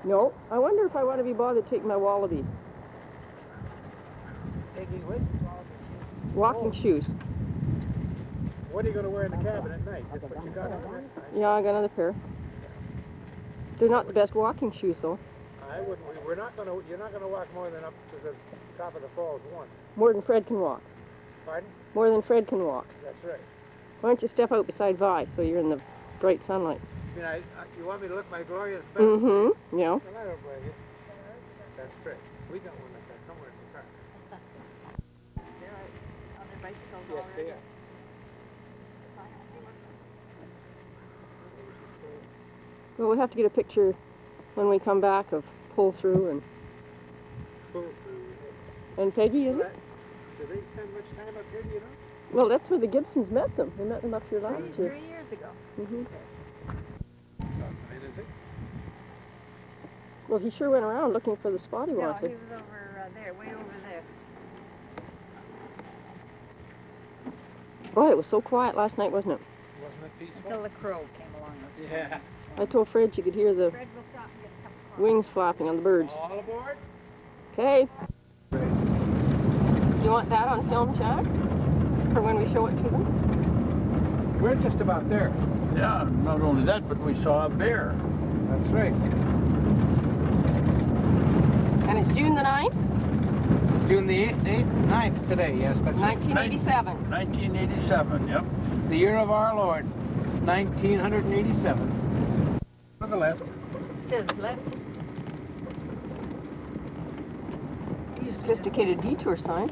No. I wonder if I want to be bothered taking my wallabies. Taking what? Walking shoes. What are you going to wear in the cabin at night? Just what you got on next night? Yeah, I got another pair. They're not the best walking shoes, though. I wouldn't. We're not going to. You're not going to walk more than up to the top of the falls once. More than Fred can walk. Pardon? More than Fred can walk. That's right. Why don't you step out beside Vi so you're in the bright sunlight? You know, you want me to look my glorious best? Mm-hmm. Yeah. Well, I don't blame you. That's great. We got one like that somewhere in the car. They're on their bicycles Yes, already. they are. Well, we'll have to get a picture when we come back of pull through and Peggy, isn't it? Do they spend much time up here, do you know? Well, that's where the Gibsons met them. They met them up here last year. 3 years ago. Mm-hmm. Is it? Well, he sure went around looking for the spot he No, he wanted. was over there, way over there. Boy, it was so quiet last night, wasn't it? Wasn't it peaceful? Until the crow came along. Yeah. I told Fred you could hear the Fred will stop and get a cup of coffee. wings flapping on the birds. All aboard? Okay. Do you want that on film, Jack? For when we show it to them? We're just about there. Yeah, not only that, but we saw a bear. That's right. And it's June the 9th, June the 8th, 9th today, yes, that's right. 1987. 1987, yep. The year of our Lord, 1987. To the left. Says left. Sophisticated detour sign.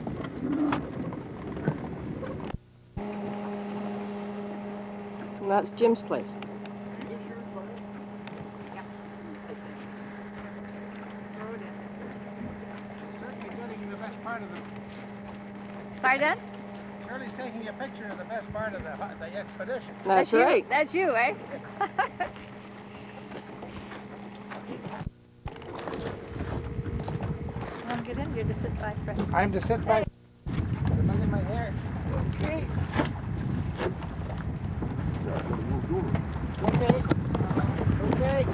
And that's Jim's place. Pardon? Shirley's taking a picture of the best part of the expedition. That's you. right. That's you, eh? Come on, get in here to sit by Fred. I'm to sit by. Look at my hair. Okay. Okay. Okay.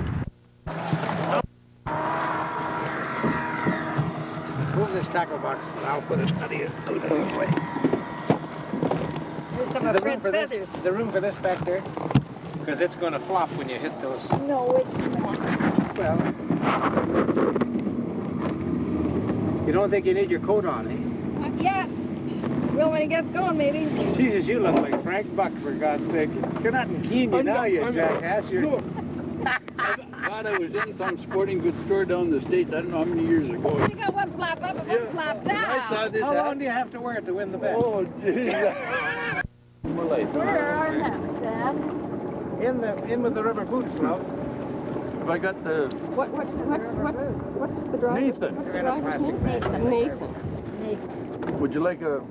Move this tackle box and I'll put it out of here. There's some of Fred's feathers. Is there room for this back there? Because it's going to flop when you hit those. No, it's not. Well, you don't think you need your coat on, eh? Yeah. Well, when he gets going, maybe. Jesus, you look like Frank Buck, for God's sake. You're not in Kenya now, you jackass. You're... God, I was in some sporting goods store down in the States, I don't know how many years ago. You got one flap up and one flap down. I saw this How long do you have to wear it to win the bet? Oh, jeez. We're late. Where are maps, Dad? In with the rubber boots, love. Have I got the... What's the driver? Nathan. What's the You're in a driver's plastic name? bag. Nathan. Nathan. Would you like a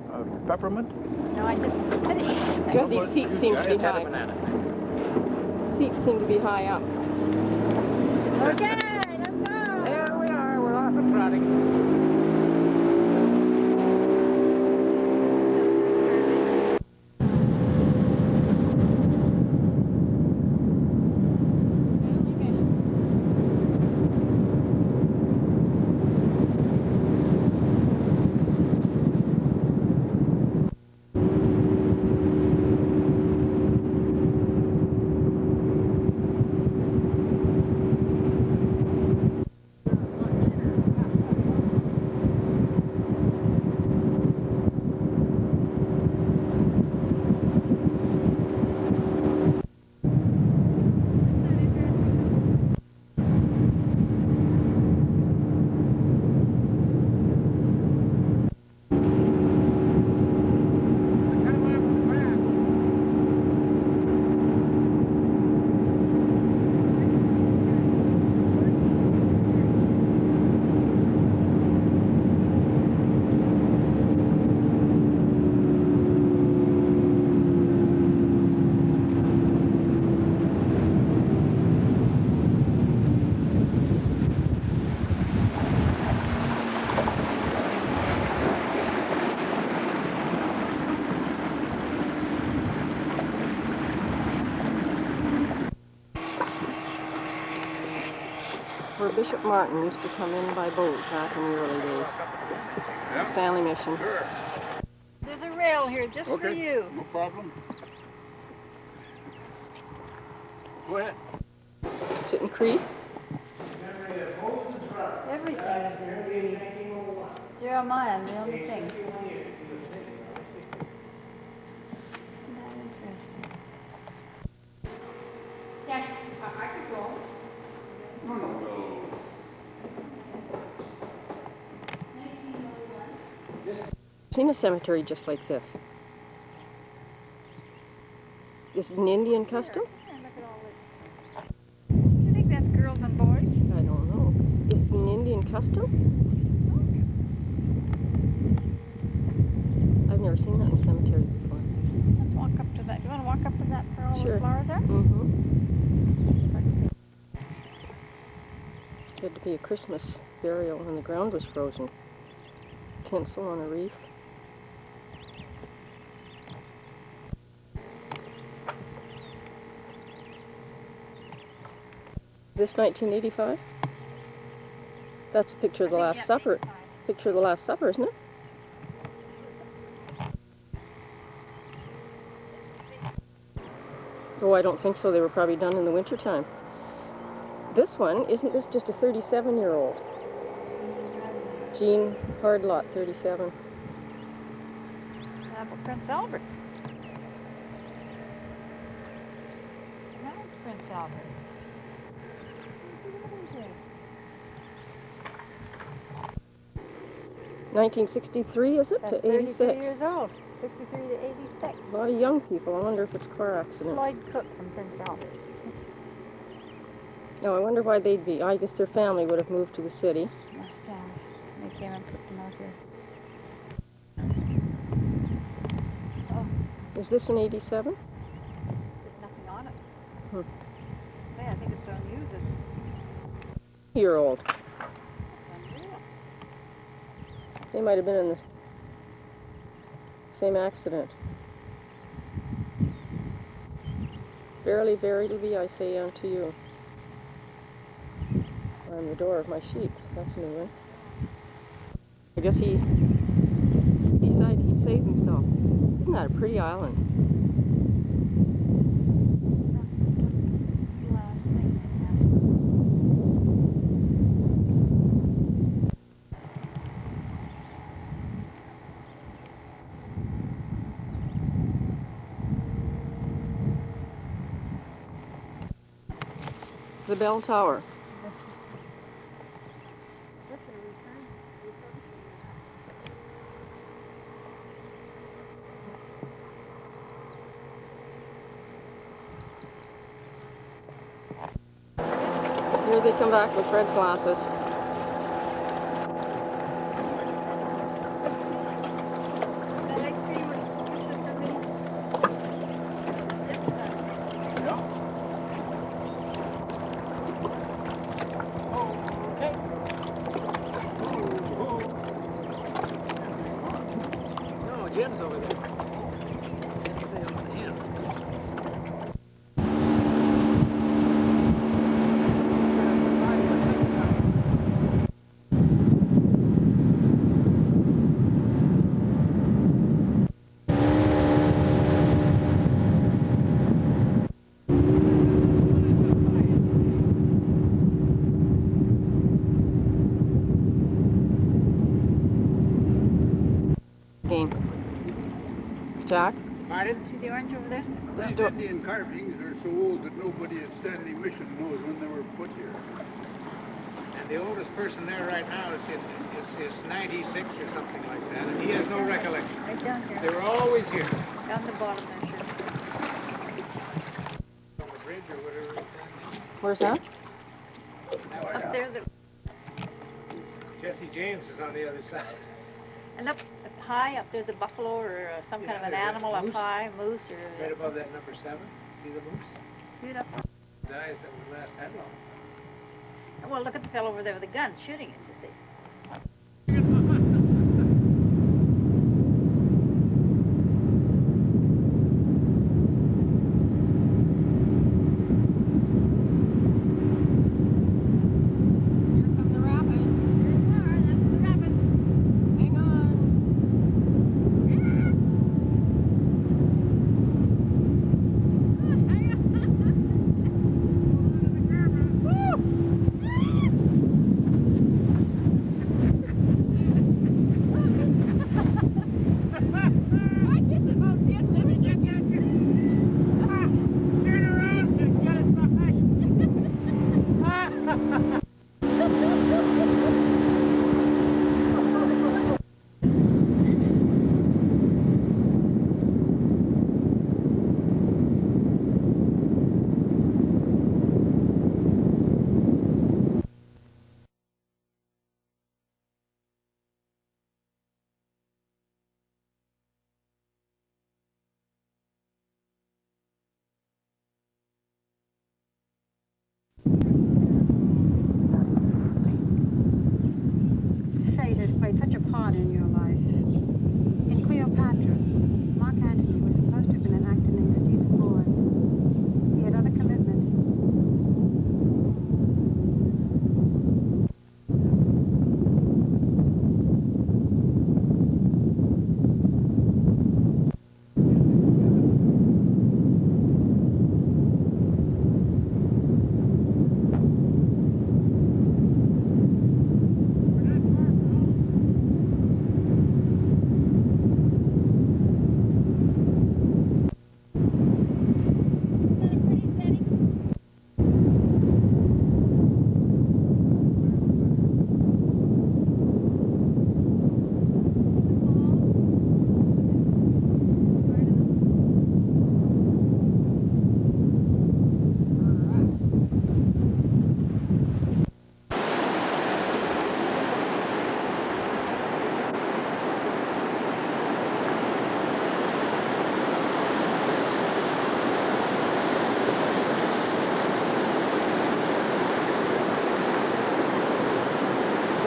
peppermint? No, I just finished. God, these seats seem to be Just had a high. banana. Seats seem to be high up. Okay, let's go. There we are. We're off and trotting. where Bishop Martin used to come in by boat back in the early days. Stanley Mission. Sure. There's a rail here just for you. No problem. Go ahead. Sitting Creek. Everything is in the Jeremiah, the only thing. Seen a cemetery just like this. Is it an Indian custom? You think that's girls and boys? I don't know. Is it an Indian custom? I've never seen that in a cemetery before. Let's walk up to that. You want to walk up to that for all Sure. those flowers there? Mm-hmm. Had to be a Christmas burial when the ground was frozen. Tinsel on a reef. This 1985? That's a picture of the Last Supper. Picture of the Last Supper, isn't it? Oh, I don't think so. They were probably done in the wintertime. This one, isn't this just a 37-year-old? Jean Hardlot, 37. Prince Albert. That's Prince Albert. 1963, is it? That's To 33 86. years old. 63 to 86. A lot of young people. I wonder if it's a car accident. Lloyd Cook from Prince Albert. No, I wonder why they'd be. I guess their family would have moved to the city. Must have. They came and put them out here. Is this an 87? There's nothing on it. Hmm. Hey, I think it's unused. Year-old. It's unreal. They might have been in the same accident. Verily, verily, I say unto you. I'm the door of my sheep. That's a new one. I guess he decided he'd save himself. Isn't that a pretty island? Last thing The bell tower. Here they come back with Fred's glasses. That ice cream was sufficient for me. Just No, Jim's over there. Jim's saying on him. Game. Jack? Pardon? see the orange over there? These Indian carvings are so old that nobody at Stanley Mission knows when they were put here. And the oldest person there right now is 96 or something like that, and he has no recollection. Right down They here. were always here. Down the bottom there, sure. On the bridge or whatever. Where's that? Up there, Jesse James is on the other side. and up high, up there's a buffalo or some kind of an there's a animal up moose. high, moose or... Right above that number 7. See the moose? See it up Guys that would last that long. Well, look at the fellow over there with a gun shooting it, you see.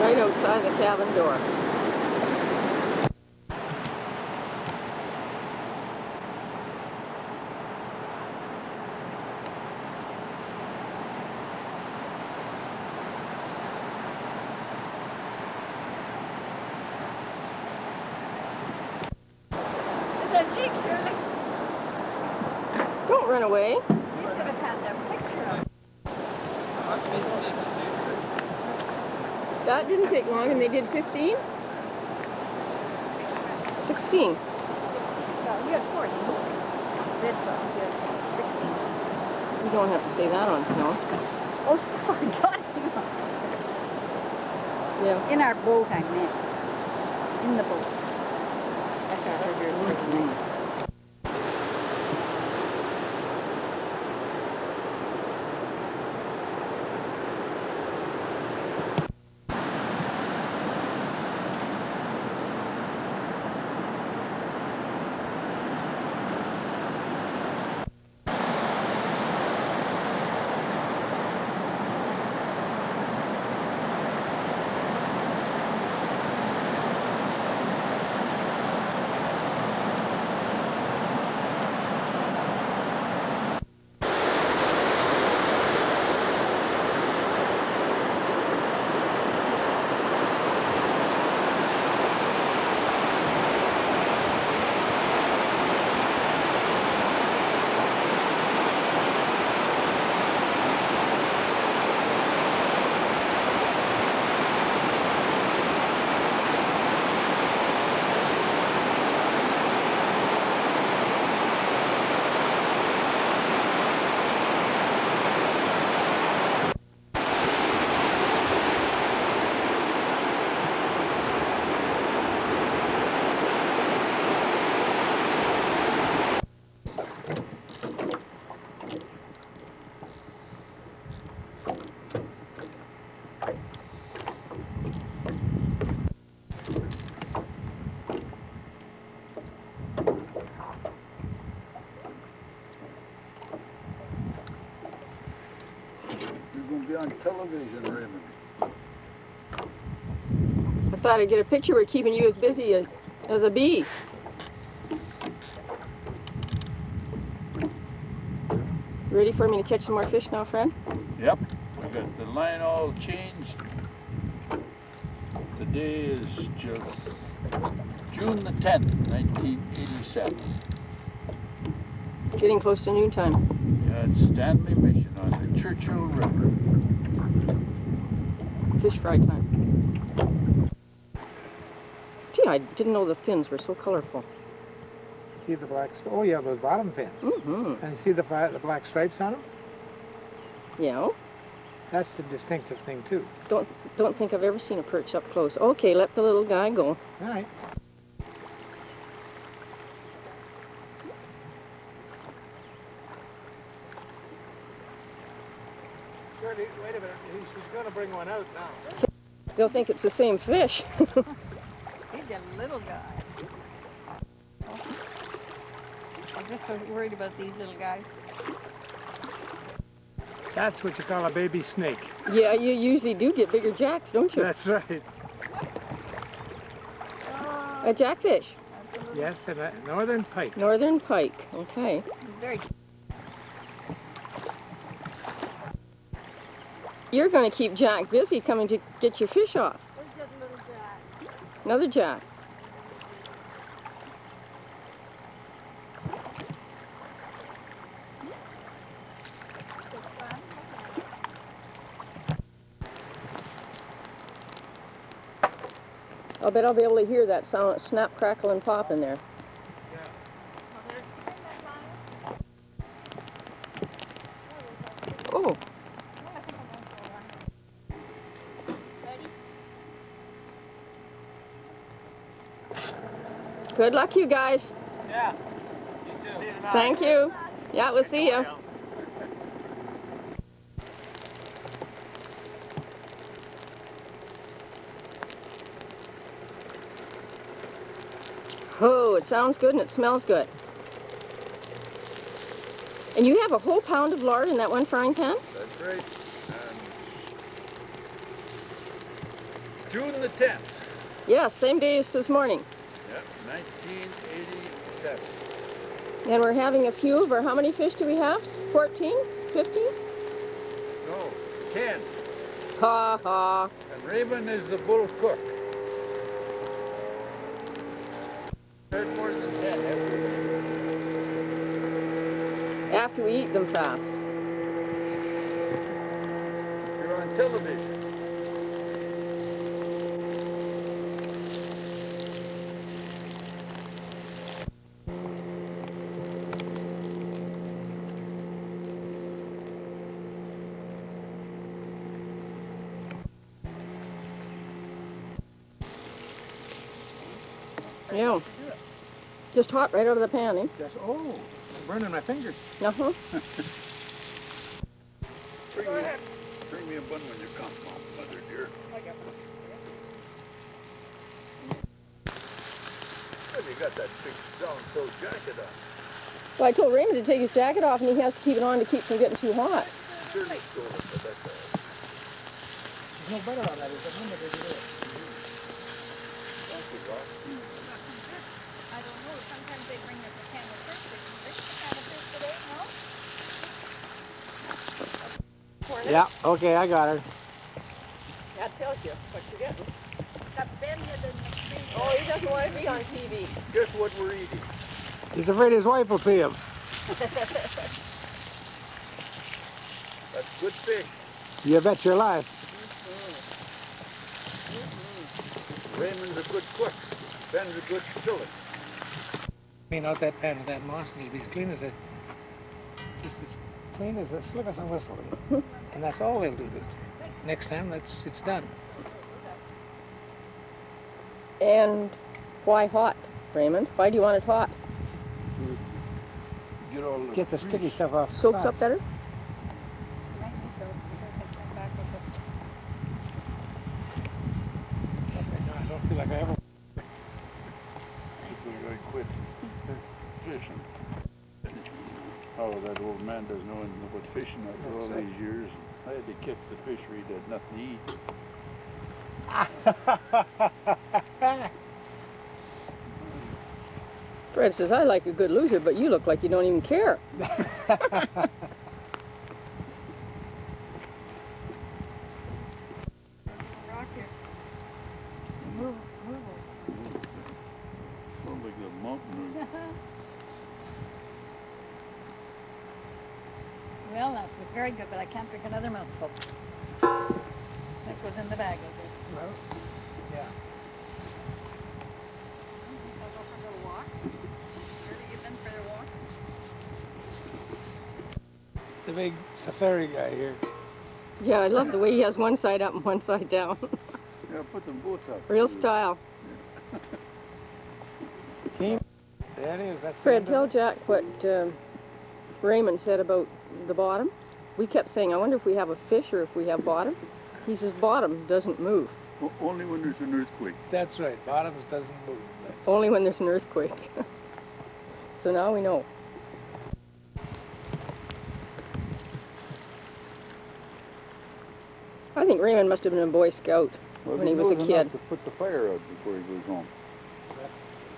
Right outside the cabin door. It's a chick, Shirley. Don't run away. You should have had that picture of. That didn't take long, and they did 15? 16. No, you had 14. This one, you had 16. You don't have to say that on film. Oh, sorry, God. Yeah. In our boat, I meant. In the boat. That's what I heard you were saying. On television, Raymond. I thought I'd get a picture. We're keeping you as busy as a bee. Ready for me to catch some more fish now, friend? Yep. We got the line all changed. Today is just June the 10th, 1987. Getting close to noontime. Yeah, it's Stanley Mission on the Churchill River. Fish fry time. Gee, I didn't know the fins were so colorful. See the black, oh yeah, those bottom fins. Mm-hmm. And you see the black stripes on them? Yeah. That's the distinctive thing too. Don't think I've ever seen a perch up close. Okay, let the little guy go. All right. Shirley, wait a minute. She's going to bring one out now. They'll think it's the same fish. He's a little guy. I'm just so worried about these little guys. That's what you call a baby snake. Yeah, you usually do get bigger jacks, don't you? That's right. A jackfish. Yes, and a northern pike. Northern pike. Okay. He's very. You're going to keep Jack busy coming to get your fish off. Where's that little guy? Another jack. I'll bet I'll be able to hear that sound, snap, crackle, and pop in there. Oh. Good luck, you guys. Yeah. You too. See you tonight. Thank you. Yeah, we'll see you. Oh, it sounds good and it smells good. And you have a whole pound of lard in that one frying pan? That's right. June the 10th. Yeah, same day as this morning. Yep, 1987. And we're having a few of our, how many fish do we have? 14? 15? No, 10. Ha ha. And Raymond is the bull cook. There's more than 10 After we eat them fast. You're on television. Yeah. Just hot right out of the pan, eh? Just, oh, it's burning my fingers. Uh-huh. Bring me a bun when you come home, mother dear. Well, you got that big down-toe jacket on. Well, I told Raymond to take his jacket off, and he has to keep it on to keep from getting too hot. Shirley stole it, but that's all right. There's no butter on that, is there? No, they do it. Thank you, Doc. I don't know, sometimes they bring us a can of fish. Did you bring a can of fish today, no? Yeah, okay, I got her. That tells you what you're getting. Got bended in the street. Oh, he doesn't want to be on TV. Guess what we're eating? He's afraid his wife will see him. That's good fish. You bet your life. Raymond's a good cook. Ben's a good chiller. Clean out that pan with that moss and he'll be as clean as a, just as clean as a slick as a whistle. And that's all they'll do. Next time, it's done. And why hot, Raymond? Why do you want it hot? Get the sticky stuff off. the Soaks side. up better? I think so. Come back with Okay, no, I don't feel like I ever. We're going to quit fishing. Oh, that old man doesn't know anything about fishing after all these years. I had to catch the fishery that had nothing to eat. Fred says, I like a good loser, but you look like you don't even care. Sounds like a mountain. Well, that was very good, but I can't drink another mouthful. That goes in the bag, is it? Well, yeah. I'll go for a little walk. Shirley, you been for a walk? The big safari guy here. Yeah, I love the way he has one side up and one side down. Yeah, put them both up. Real style. Team. There it is. That's the Fred, end of tell it. Jack what Raymond said about the bottom. We kept saying, I wonder if we have a fish or if we have bottom. He says bottom doesn't move. Only when there's an earthquake. That's right. Bottoms doesn't move. That's Only when there's an earthquake. So now we know. I think Raymond must have been a Boy Scout Well, when he was a knows kid. enough to put the fire out before he goes home.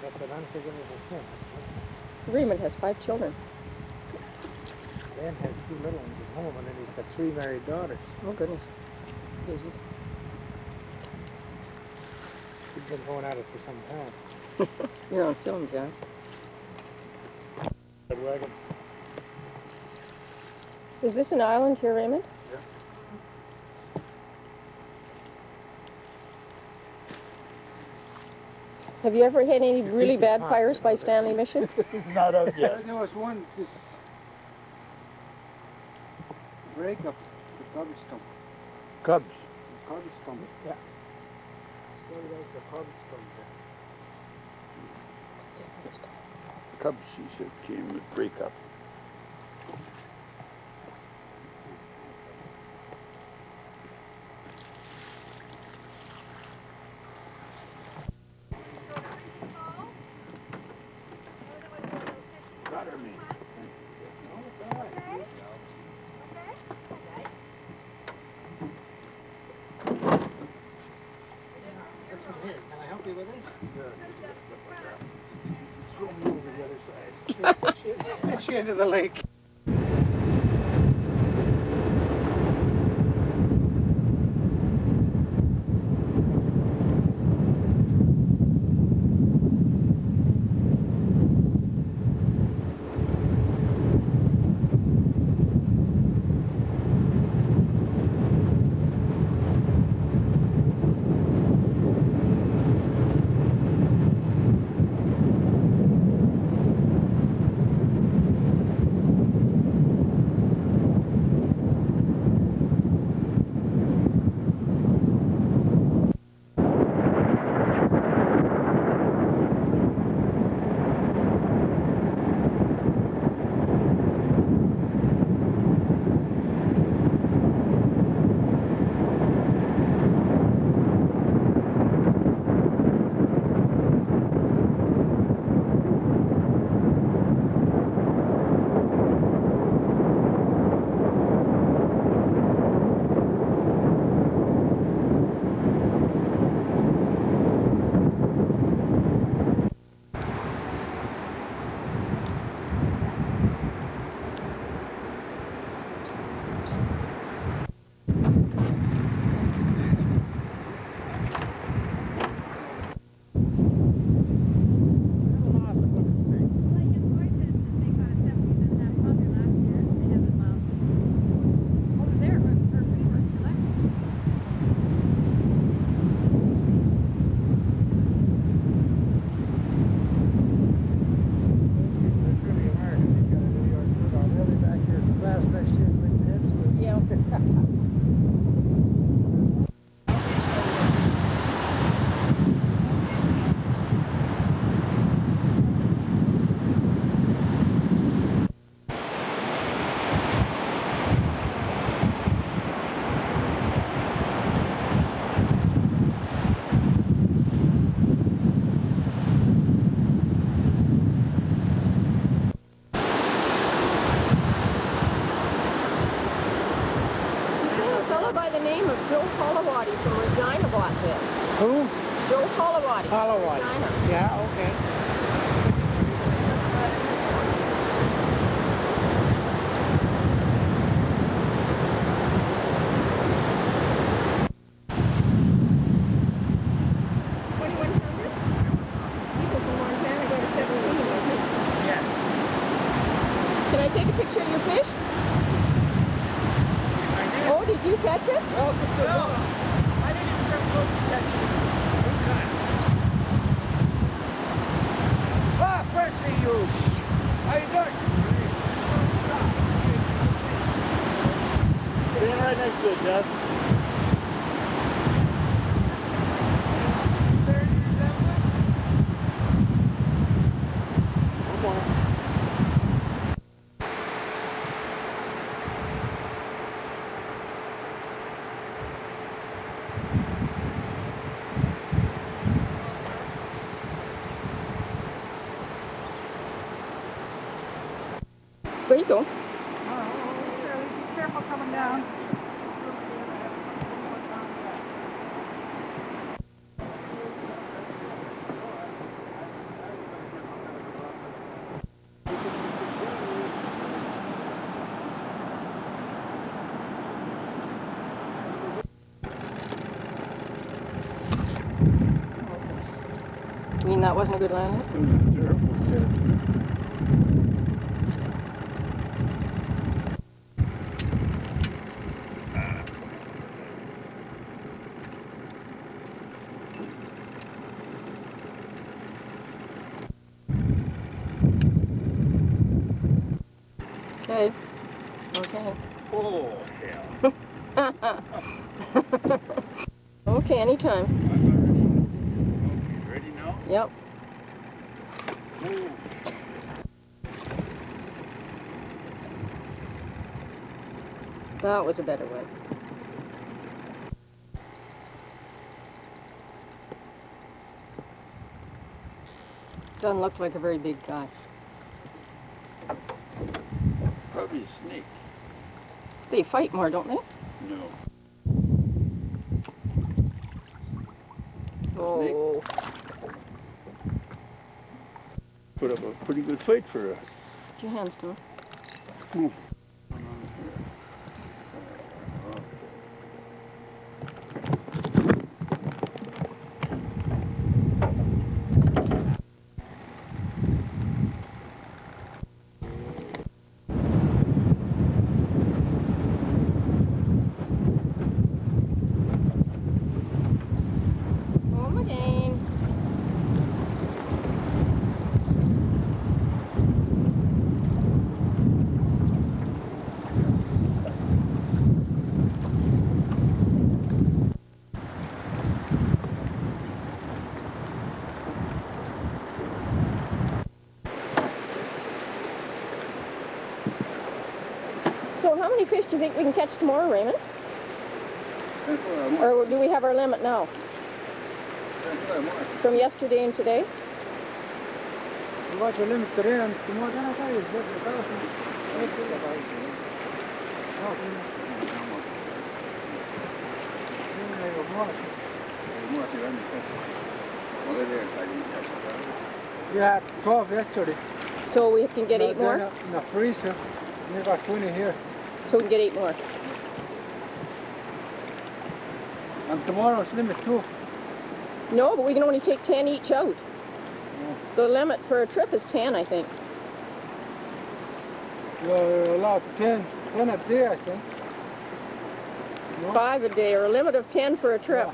That's an unforgivable sin. Raymond has 5 children. Dan has 2 little ones at home, and then he's got 3 married daughters. Oh, goodness. Busy. He's been going at it for some time. You're on film, Jack. That wagon. Is this an island here, Raymond? Yeah. Have you ever had any really bad fires by Stanley Mission? Not out yet. There was one, this break up the Tombstone. Cubs. Tombstone. Yeah. Started out the Tombstone there. Cubs, he said, came with breakup. push you into the lake. Who? Joe Holowati. Holowati. Yeah, okay. Can I take a picture of your fish? Oh, did you catch it? Oh, I didn't even come close to catching it. Ah, Percy, you. How you doing? Stand right next to it, Jess. One more. Where you go? Oh, Shirley, be careful coming down. You mean that wasn't a good landing? Okay. Okay. Oh, hell. Okay, anytime. Okay, ready now? Yep. Move. That was a better one. Doesn't look like a very big guy. Probably a snake. They fight more, don't they? No. Oh. Put up a pretty good fight for a Put your hands to it. Home again. So how many fish do you think we can catch tomorrow, Raymond? Or do we have our limit now? From yesterday and today? You got your limit today and tomorrow then I tell you. You had 12 yesterday. So we can get 8 more? In the freezer. You got 20 here. So we can get 8 more. And tomorrow's limit too. No, but we can only take 10 each out. The limit for a trip is 10, I think. You're allowed 10 a day, I think. No? 5 a day, or a limit of 10 for a trip.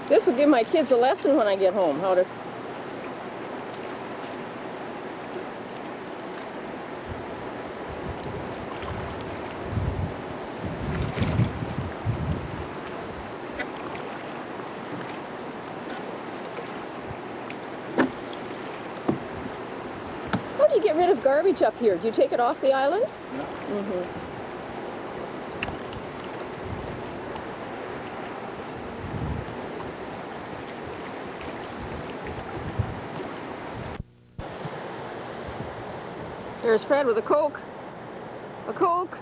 This will give my kids a lesson when I get home, how to... How do you get rid of garbage up here? Do you take it off the island? Yeah. Mm-hmm. There's Fred with a Coke. A Coke.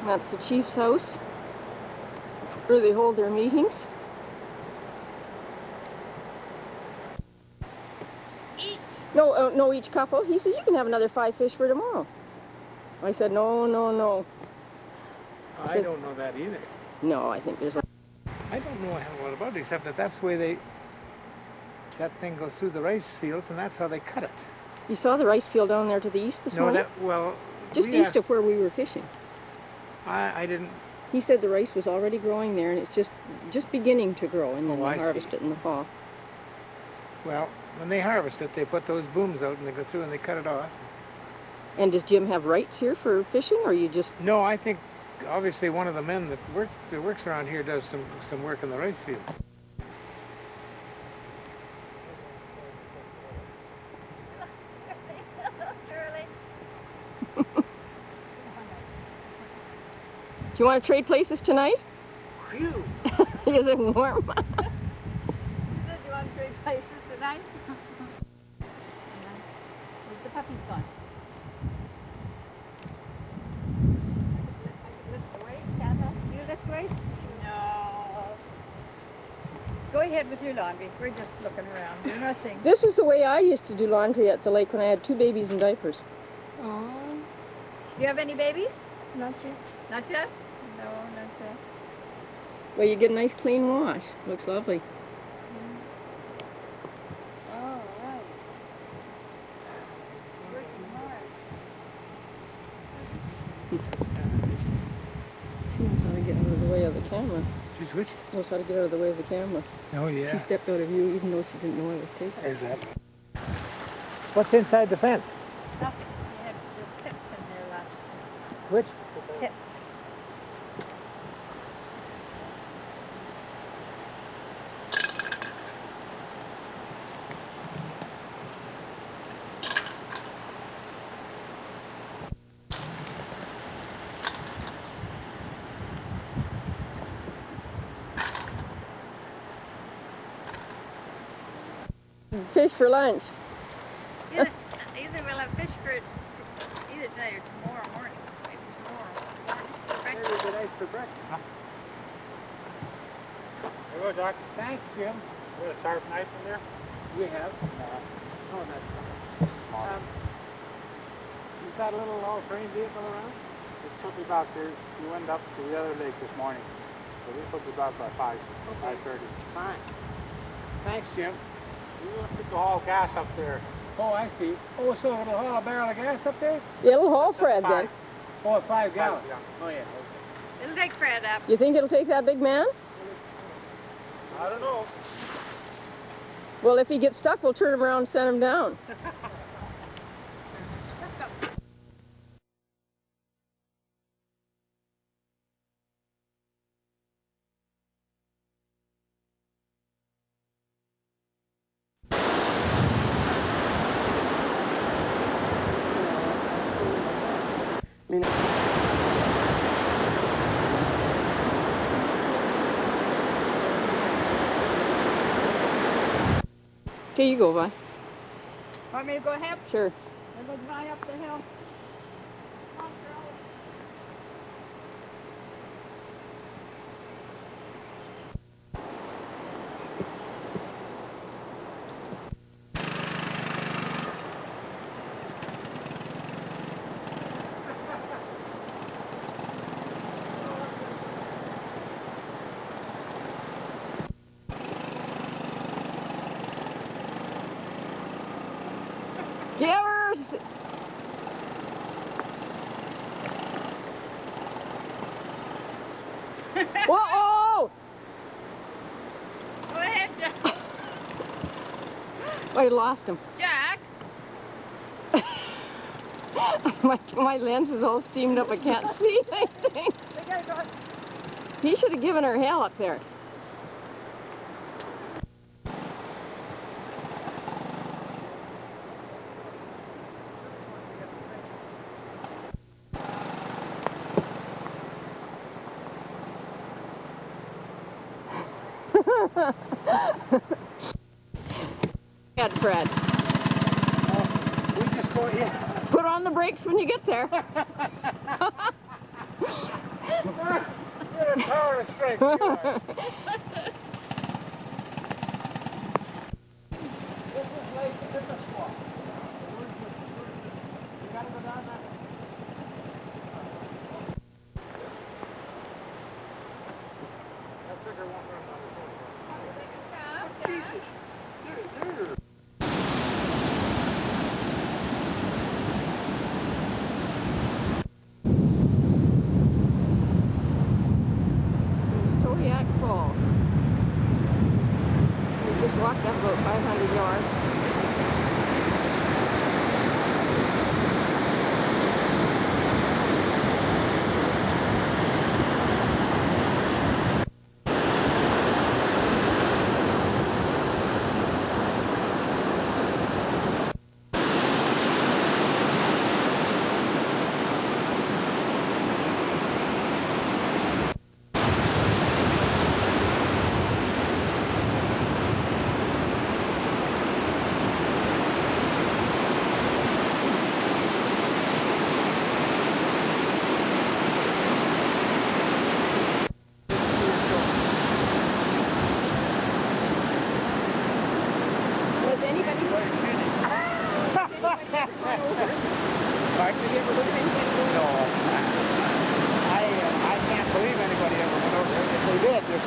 That's the chief's house, where they hold their meetings. No, no, each couple. He says, you can have another 5 fish for tomorrow. I said, no, no, no. I don't know that either. No, I think there's a... I don't know a hell of a lot about it, except that that's the way that thing goes through the rice fields, and that's how they cut it. You saw the rice field down there to the east this morning? Well... Just east of where we were fishing. I didn't... He said the rice was already growing there, and it's just beginning to grow, and then they harvest it in the fall. Well, when they harvest it, they put those booms out, and they go through and they cut it off. And does Jim have rights here for fishing, or you just... No, I think, obviously, one of the men that works around here does some work in the rice field. Shirley. Do you want to trade places tonight? Phew! Is it warm? Good, you want to trade places tonight? Where's the puppies gone? Lift the weight, Tata? You lift weights? No. Go ahead with your laundry. We're just looking around. Do nothing. This is the way I used to do laundry at the lake when I had 2 babies in diapers. Oh. Do you have any babies? Not yet. Not yet? No, not yet. Well, you get a nice clean wash. Looks lovely. All right. Working hard. How to get out of the way of the camera. She's which? Knows how to get out of the way of the camera. Oh, She yeah. stepped out of view even though she didn't know I was taking. Is that? What's inside the fence? Nothing. You have just tips in there last. Which? Tips. Fish for lunch. Either we'll have fish for either today or tomorrow morning. Maybe tomorrow morning. Right? Maybe the nice for breakfast. Huh? There you go, Doc. Thanks, Jim. You got a sharp knife in there? We have. Oh, that's fine. Is that little all-terrain vehicle around? It should be back there. You went up to the other lake this morning. So this will be back by 5:30. Fine. Thanks, Jim. You have to haul gas up there. Oh, I see. Oh, so it'll haul a barrel of gas up there? Yeah, it'll haul Fred then. Oh, 5 gallons. Yeah. Oh, yeah. It'll take Fred up. You think it'll take that big man? I don't know. Well, if he gets stuck, we'll turn him around and send him down. Okay, you go, Vi. Want me to go ahead? Sure. And we'll drive up the hill. Come on, girl. Givers! Whoa! Go ahead, Jack. I lost him. Jack. My lens is all steamed up. I can't see anything. We gotta go. He should have given her hell up there. Ed, Fred. We just go in. Put on the brakes when you get there. You're a tower of strength. You are. This is Lake Nistowiak. You gotta go down that. That sucker won't run out of Nistowiak Falls. We just walked up about 500 yards.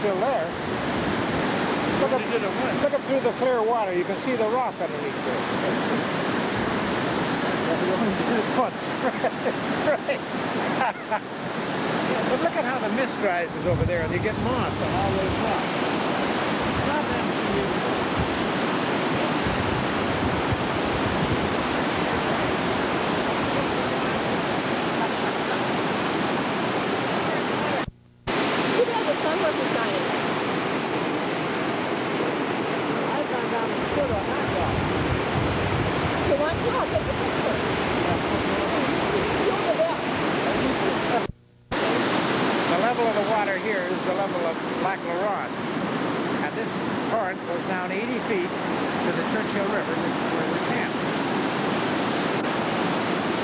still there. Look up through the clear water. You can see the rock underneath there. Right. But look at how the mist rises over there, and you get moss on all those rocks. Not that many years ago. Too bad the sun wasn't shining. I've gone down and stood on that rock. You want to? I'll take a picture. You'll the best. The level of the water here is the level of Lac La Ronde. And this torrent goes down 80 feet to the Churchill River. This is where we camp.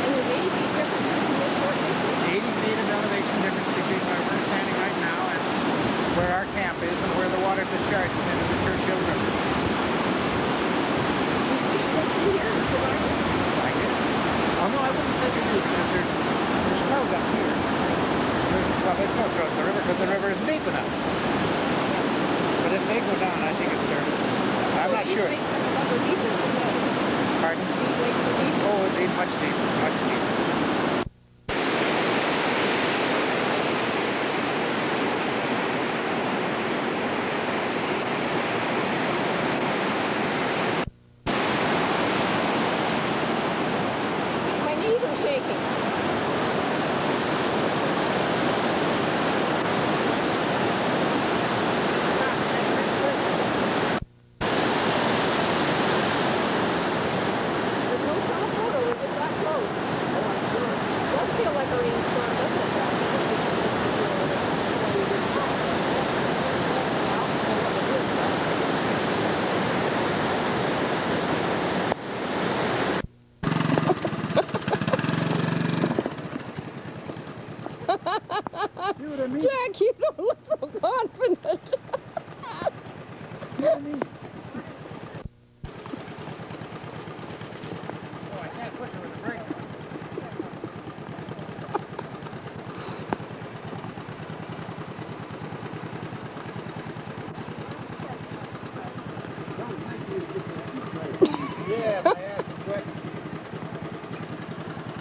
And there's 80 feet difference between this short distance. 80 feet of elevation difference between where we're standing right now and where our camp is and where the water discharges into the Churchill River. Like it? Oh no, I wouldn't say we do because there's trout up here. Well, there's no trout in the river because the river isn't deep enough. But if they go down, I think it's there. I'm not sure. Pardon? Oh, it'd be much deeper, much deeper. My knees are shaking. There's no telephoto, we're just that close. It does feel like a rainstorm, doesn't it, Jack? You and me. Jack, you don't look so confident. You and me. Oh, I can't push her with the brake. Yeah, my ass is wet.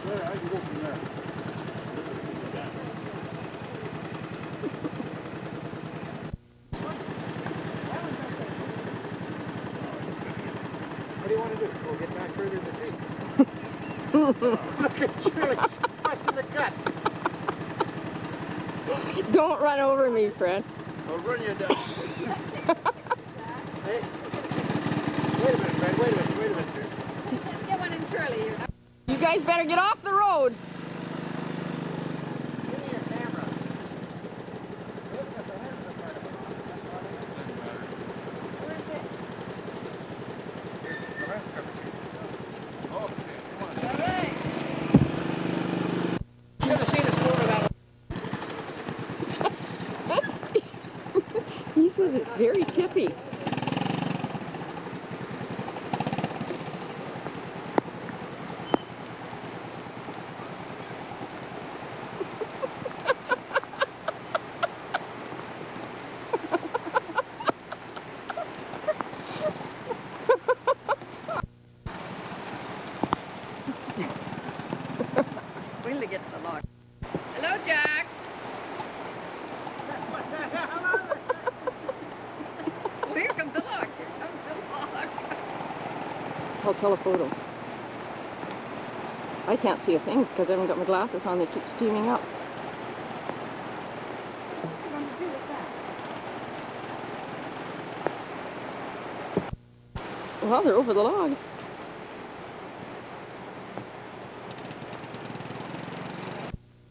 There, I can go from there. What do you want to do? Go get back further in the sea? Look at Shirley, she's busting the gut. Don't run over me, Fred. I'll run you down. Hey. Wait a minute, Fred, wait a minute, Fred. Get one in Shirley. You guys better get off the road. Give me your camera. Should have seen us over that. He says it's very tippy. Wait till he gets the log. Hello, Jack. Oh, here comes the log. Here comes the log. I'll telephoto. I can't see a thing because I haven't got my glasses on. They keep steaming up. What are you going to do with that? Well, they're over the log.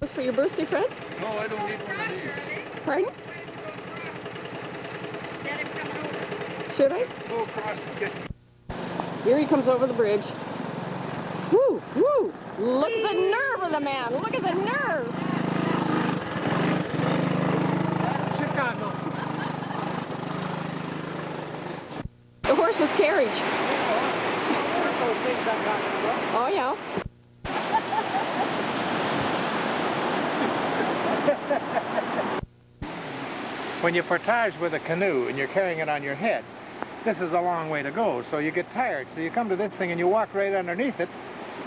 Was for your birthday, Fred? No, I don't need one of these. Pardon? Get him coming over. Should I? Go across and get Here he comes over the bridge. Woo! Woo! Look at the nerve of the man! Look at the nerve! Chicago. The horse was carriage. Those things I'm talking about. Oh, yeah. When you portage with a canoe and you're carrying it on your head, this is a long way to go, so you get tired. So you come to this thing and you walk right underneath it,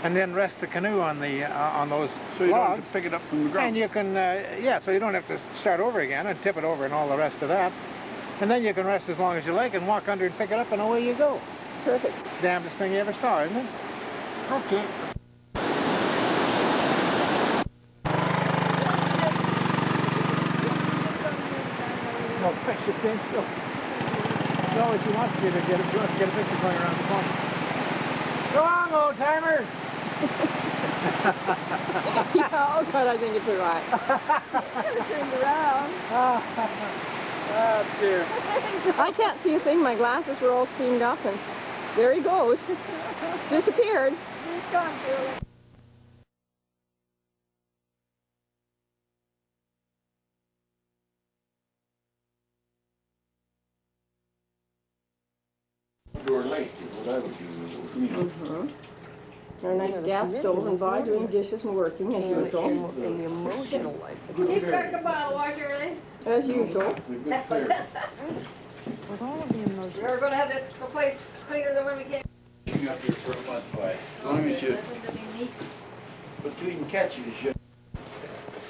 and then rest the canoe on the on those So you don't logs. have to pick it up from the ground. And you can, yeah, so you don't have to start over again and tip it over and all the rest of that. And then you can rest as long as you like and walk under and pick it up and away you go. Perfect. Damnedest thing you ever saw, isn't it? Okay. No, picture thing. No, if you want to get a picture going around the corner. Go on, old timer! Yeah, oh God, I think it's all right. Turned around. Oh, dear. I can't see a thing. My glasses were all steamed up, and there he goes. Disappeared. He's gone, Shirley. Door late is what I would do with me. Mm-hmm. Our nice gas stove and by doing dishes and working as usual. In the emotional life. Keep back the bottle, why, Shirley? As usual. The good clear. With all of the emotions. We're going to have this place cleaner than when we came. You got there for a month, why? As long as you, Listen to me, neat. between catches, you.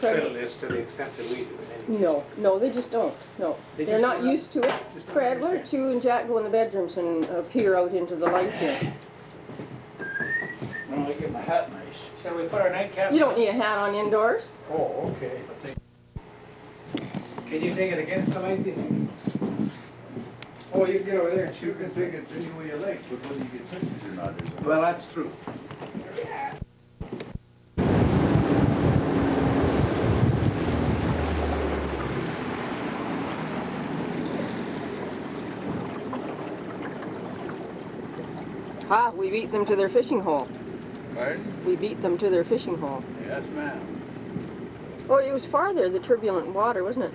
Fiddle is to the extent that we do it anyway. No, they just don't. No, They they're just not don't- used to it. just don't Fred, why understand. don't you and Jack go in the bedrooms and peer out into the light here? No, I get my hat nice. Shall we put our nightcaps You don't need a hat on indoors. Oh, okay. Can you take it against the light? Oh, you can get over there and You shoot can it. take it any way you like, but whether you get pictures or not is. Well, that's true. Ah, we beat them to their fishing hole. Pardon? We beat them to their fishing hole. Yes, ma'am. Oh, it was farther, the turbulent water, wasn't it?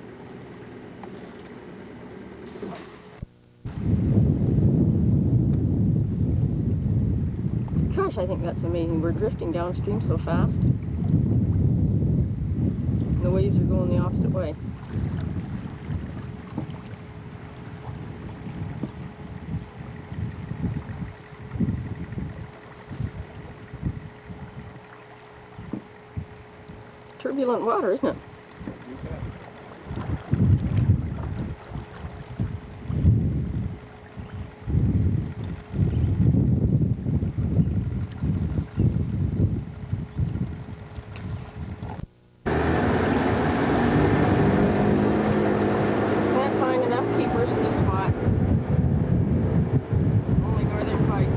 Gosh, I think that's amazing. We're drifting downstream so fast. The waves are going the opposite way. Turbulent water, isn't it? Can't find enough keepers in this spot. Only northern pike.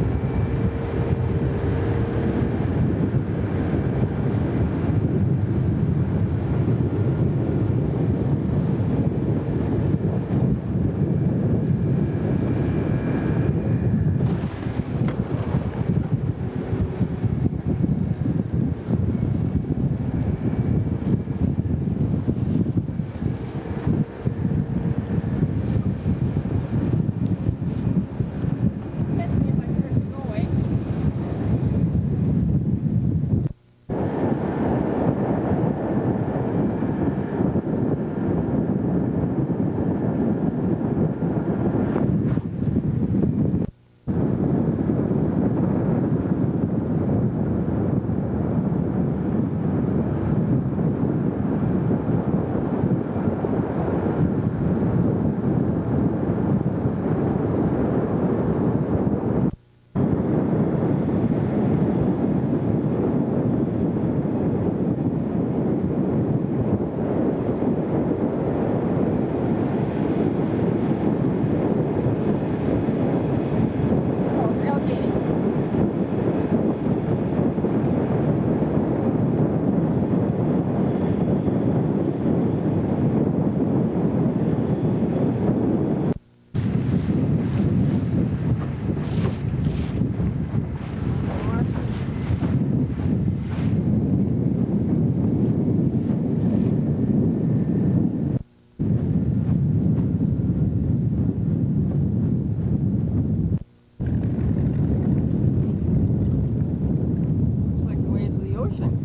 Looks like the waves of the ocean.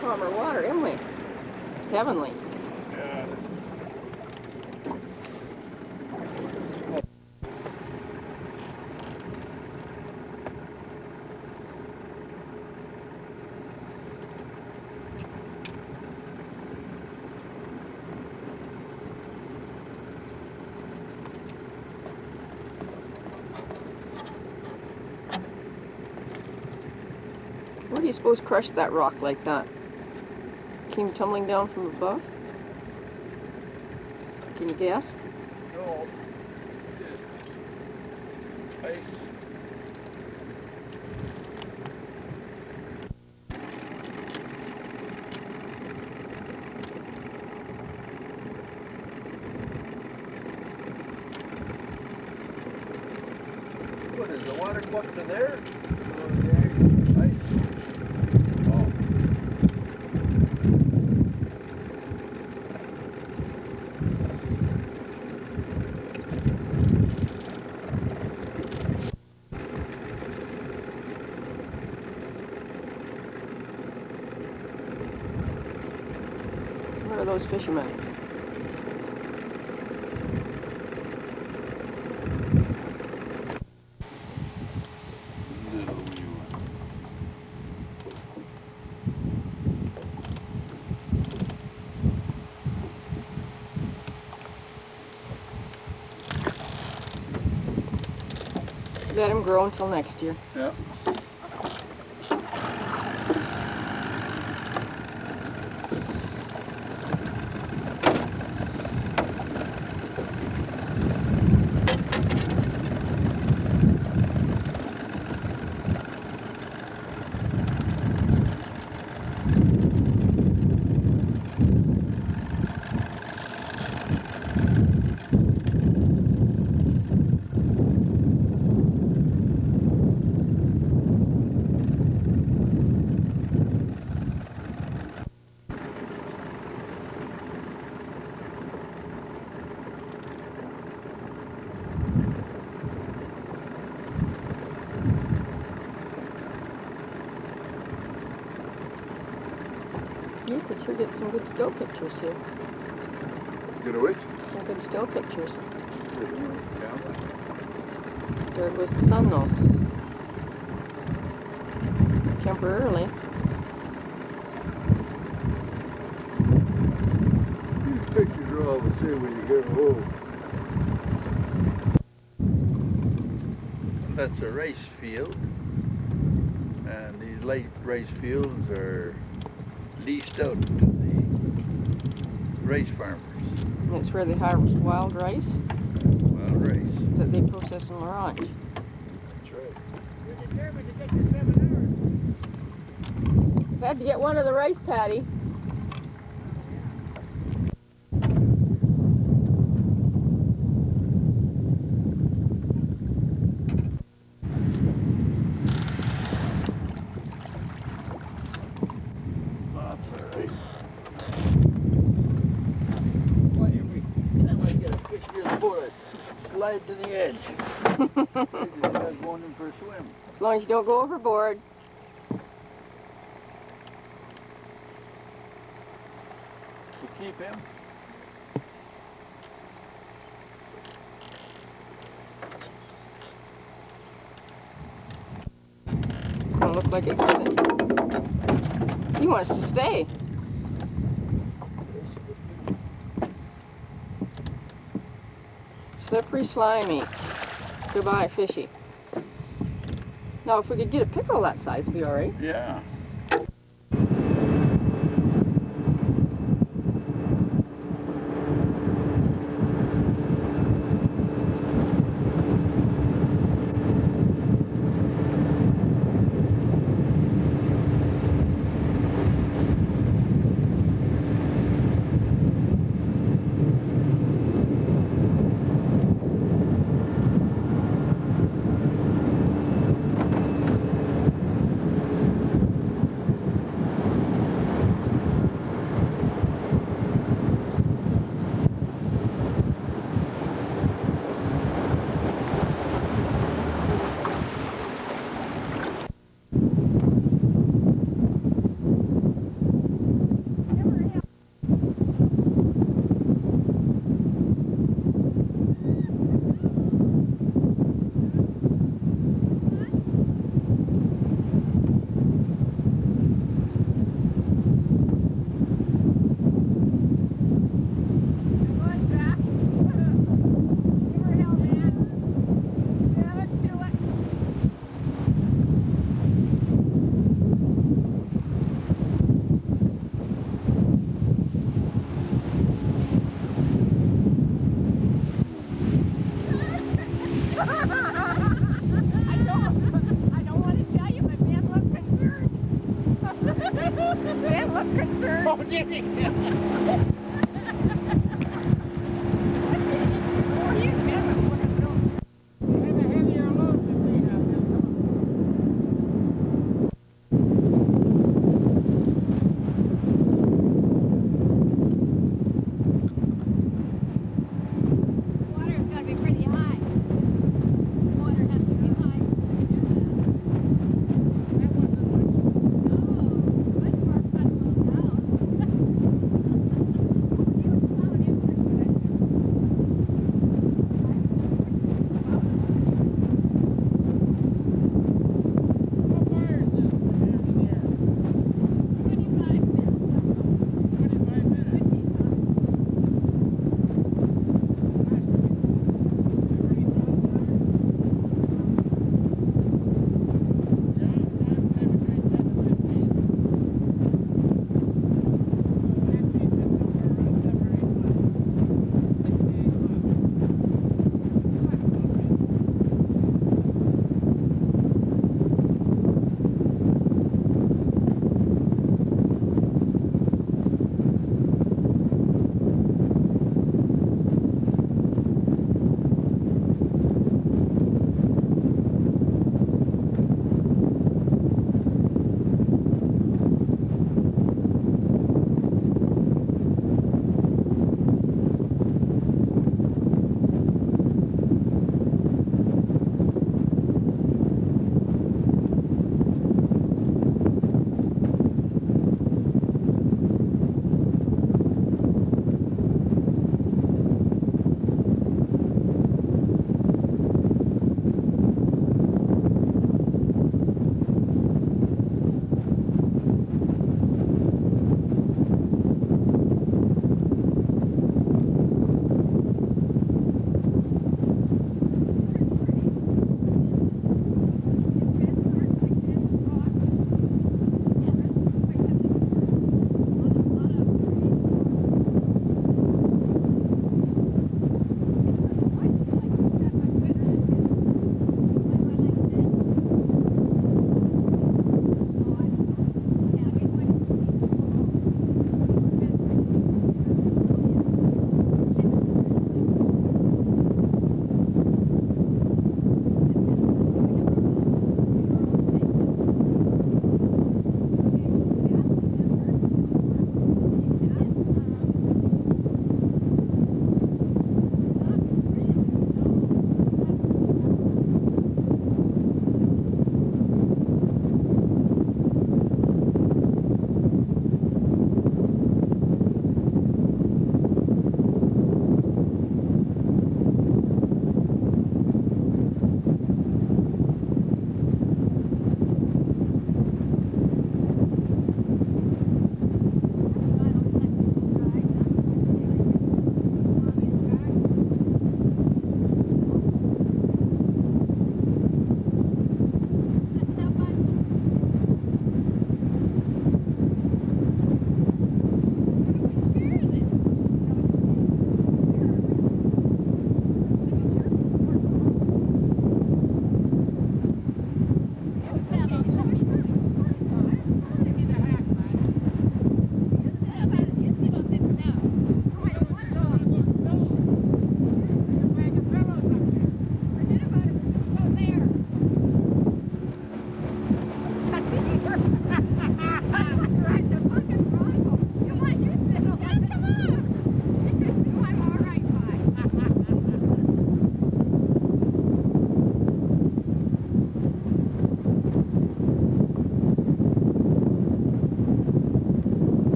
calmer water, isn't we? Heavenly. Yeah, this What do you suppose crushed that rock like that? Came tumbling down from above? Can you guess? no, just ice. What is the water go up to there? Ice. Oh. Where are those fishermen? Little wee one. Let him grow until next year. Yeah. You could sure get some good still pictures here. Get away. Some good still pictures. Yeah. There goes the sun though. Temporarily. These pictures are all the same when you get home. That's a rice field, and these light rice fields are leased out to the rice farmers. That's where they harvest wild rice Wild rice. that they process in Laurent. That's right. You're determined to get your 7 hours. Had to get one of the rice paddy. That's all right. Why every time I get a fish near the boat, I slide to the edge. I just got going in for a swim. As long as you don't go overboard. So keep him. It's gonna look like it's gonna. He wants to stay. Slippery, slimy. Goodbye, fishy. Now, if we could get a pickerel that size, it'd be all right. Yeah. Water's gotta be pretty high. Water has to be high to do that. No, much more fun going down.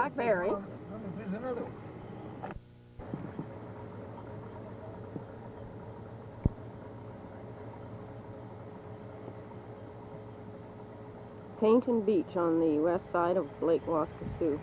Blackberry. There's another one. Painton Beach on the west side of Lake Waskesiu.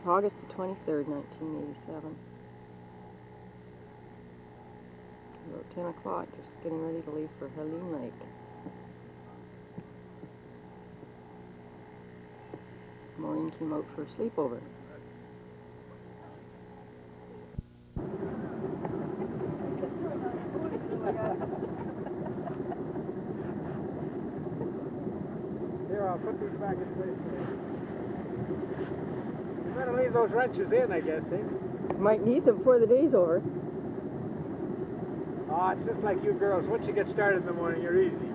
August the 23rd, 1987. About 10 o'clock, just getting ready to leave for Helene Lake. Maureen came out for a sleepover. Here, I'll put these back in place. You better leave those wrenches in, I guess, eh? Might need them before the day's over. Oh, it's just like you girls. Once you get started in the morning, you're easy.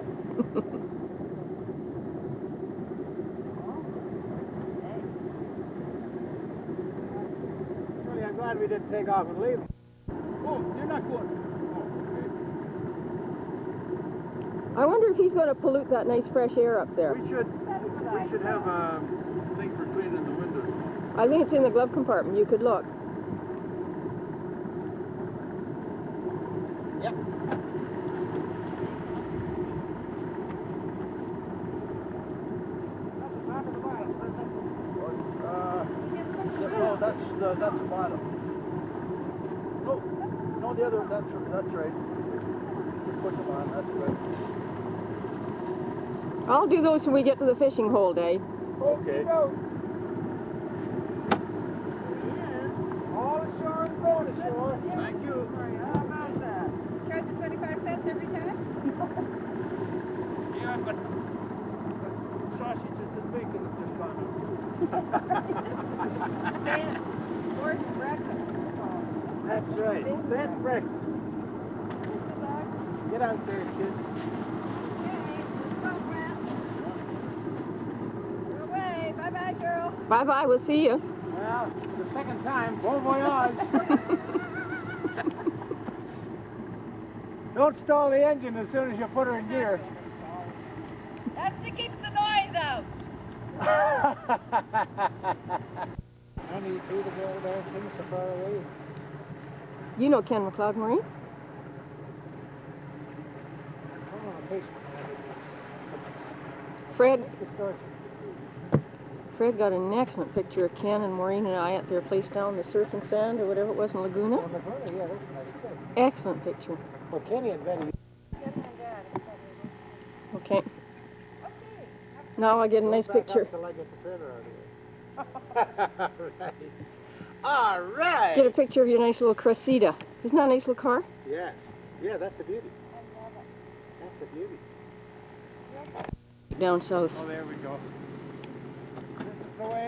Really, I'm glad we didn't take off and leave. Oh, you're not going. I wonder if he's going to pollute that nice fresh air up there. We should have a thing for cleaning the windows. I think it's in the glove compartment. You could look. Yep. No, that's the bottom. No, the other. That's right. Just push them on. That's good. I'll do those when we get to the fishing hole, Dave. Okay. All ashore and going ashore. Thank you. How about that? Charge you 25 cents every time? Yeah, but sausages and bacon have just gone Horse breakfast. That's right. That's breakfast. Get out there, kids. Okay, let's go, Brent. We're away. Bye-bye, Cheryl. Bye-bye. We'll see you. Well, the second time, bon voyage. Don't stall the engine as soon as you put her in gear. That's to keep the noise out. Honey, through the girl there, things so far away. You know Ken McLeod, Maureen? Come on, patient. Fred got an excellent picture of Ken and Maureen and I at their place down the Surf and Sand or whatever it was in Laguna. On the corner, yeah, that's nice. Good. Excellent picture. Well, Kenny and Betty. Okay. Now I get a nice picture. Till I get the trailer out of here. All right. Get a picture of your nice little Cressida. Isn't that a nice little car? Yes. Yeah, that's a beauty. That's a beauty. Down south. Oh, there we go.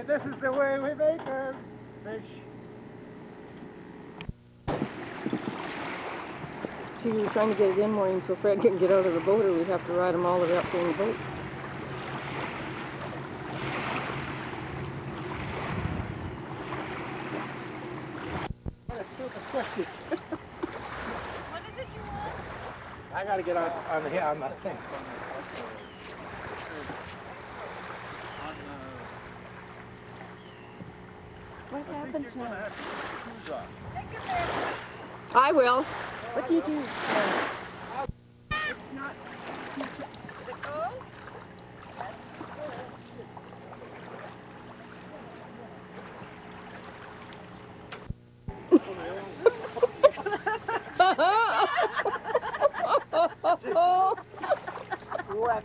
This is the way we make our fish. See, we were trying to get it in, Maureen, so Fred can get out of the boat, or we'd have to ride him all the way up there in the boat. What is it you want? I gotta get on the thing. What happens now? Take your there. I will. What do you do? It's not. Is it cold? What?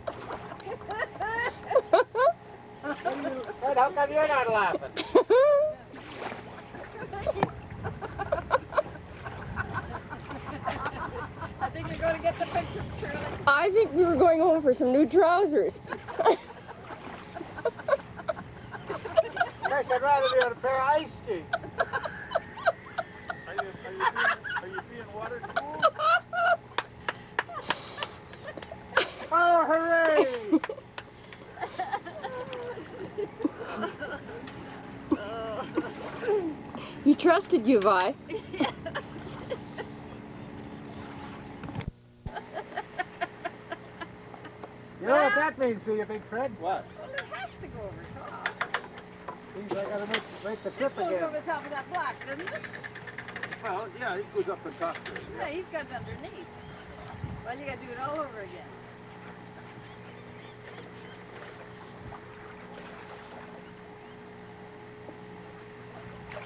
Fred, how come you're not laughing? I think you're going to get the picture, Shirley. I think we were going home for some new trousers. Gosh, I'd rather be on a pair of ice skates. Are you being water cooled? Oh, hooray! trusted you, Vi. You know what that means to you, Big Fred? What? Well, it has to go over top. Means I gotta make the This trip goes again. over the top of that block, doesn't it? Well, yeah, it goes up the top there. Yeah, he's got it underneath. Well, you gotta do it all over again.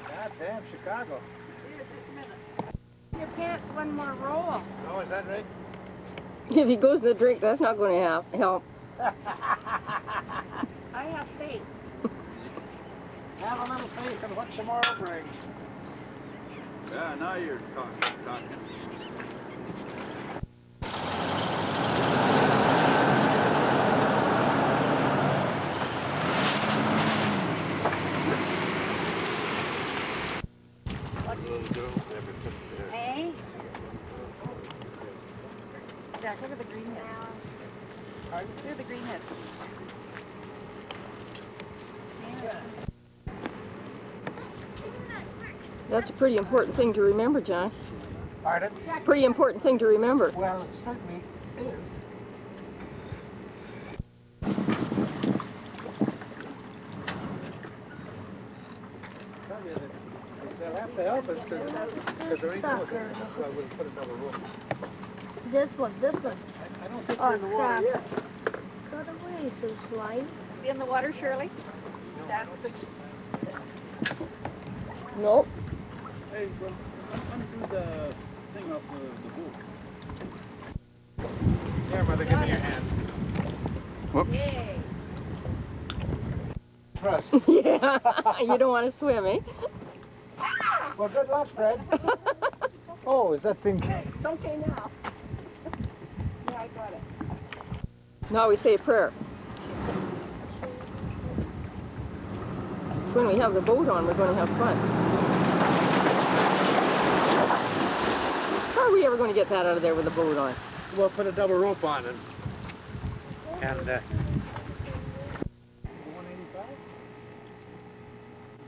God damn, Chicago. Here, just a minute. Your pants one more roll. Oh, is that right? If he goes in the drink, that's not going to help. I have faith. Have a little faith in what tomorrow brings. Yeah, now you're talking. Hey? Jack, look at the green head. Look at the green head. That's a pretty important thing to remember, John. Pardon? Pretty important thing to remember. Well, it certainly is. Tell you that they'll have to help us because there ain't no other. Well, we'll put another room. This one. I don't think Oh, we're in the water crap. yet. Got away, so slime. Be in the water, Shirley? No, I don't think so. Nope. Hey, well, undo the thing off the boat. Here, Mother, give me your hand. Yay. Trust. Yeah, you don't want to swim, eh? Well, good luck, Fred. Oh, is that thing... It's okay now. Yeah, I got it. Now we say a prayer. When we have the boat on, we're going to have fun. How are we ever going to get that out of there with the boat on? We'll put a double rope on and 185?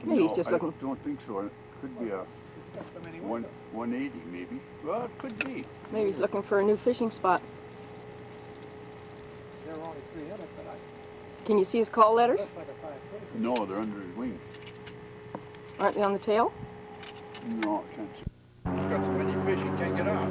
Maybe he's just looking. I don't think so. It could be a 180 maybe. Well, it could be. Maybe he's looking for a new fishing spot. There are only 3 in it, but Can you see his call letters? looks like a 5-foot. No, they're under his wing. Aren't they on the tail? No, I can't see. He's got so many fish he can't get out.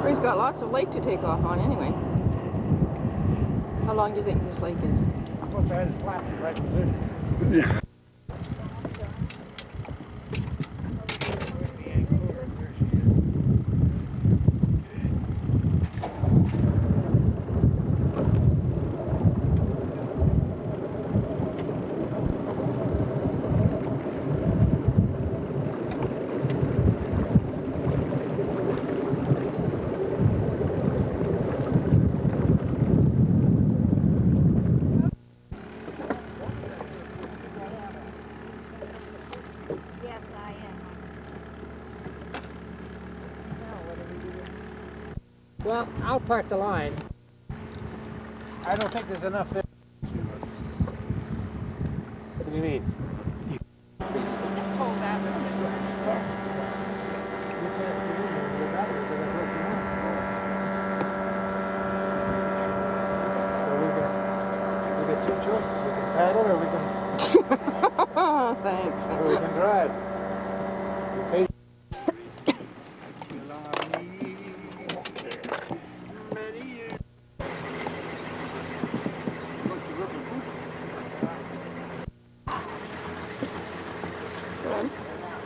He's got lots of lake to take off on anyway. How long do you think this lake is? I'm supposed to have his flat in the right position. Yeah. Yes, I am. Well, I'll park the line. I don't think there's enough there. What do you mean? Just hold that one. You can't see me. Your battery's gonna break you off. So we get 2 choices. We can paddle or we can Thanks. drive. You pay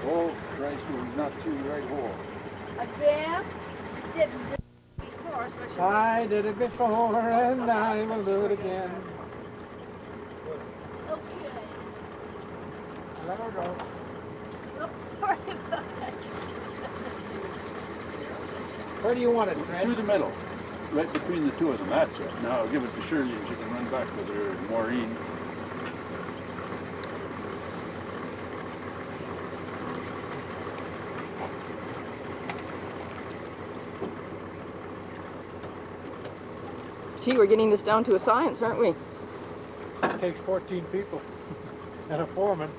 Oh, Christ, he's not through the right hole. Again? Didn't do it before, so I should... I did it before and I will do it again. Okay. Let her go. Oops, sorry about that. Where do you want it, Fred? Through the middle, right between the two of them. That's it. Now I'll give it to Shirley and she can run back with her Maureen. Gee, we're getting this down to a science, aren't we? It takes 14 people and a foreman.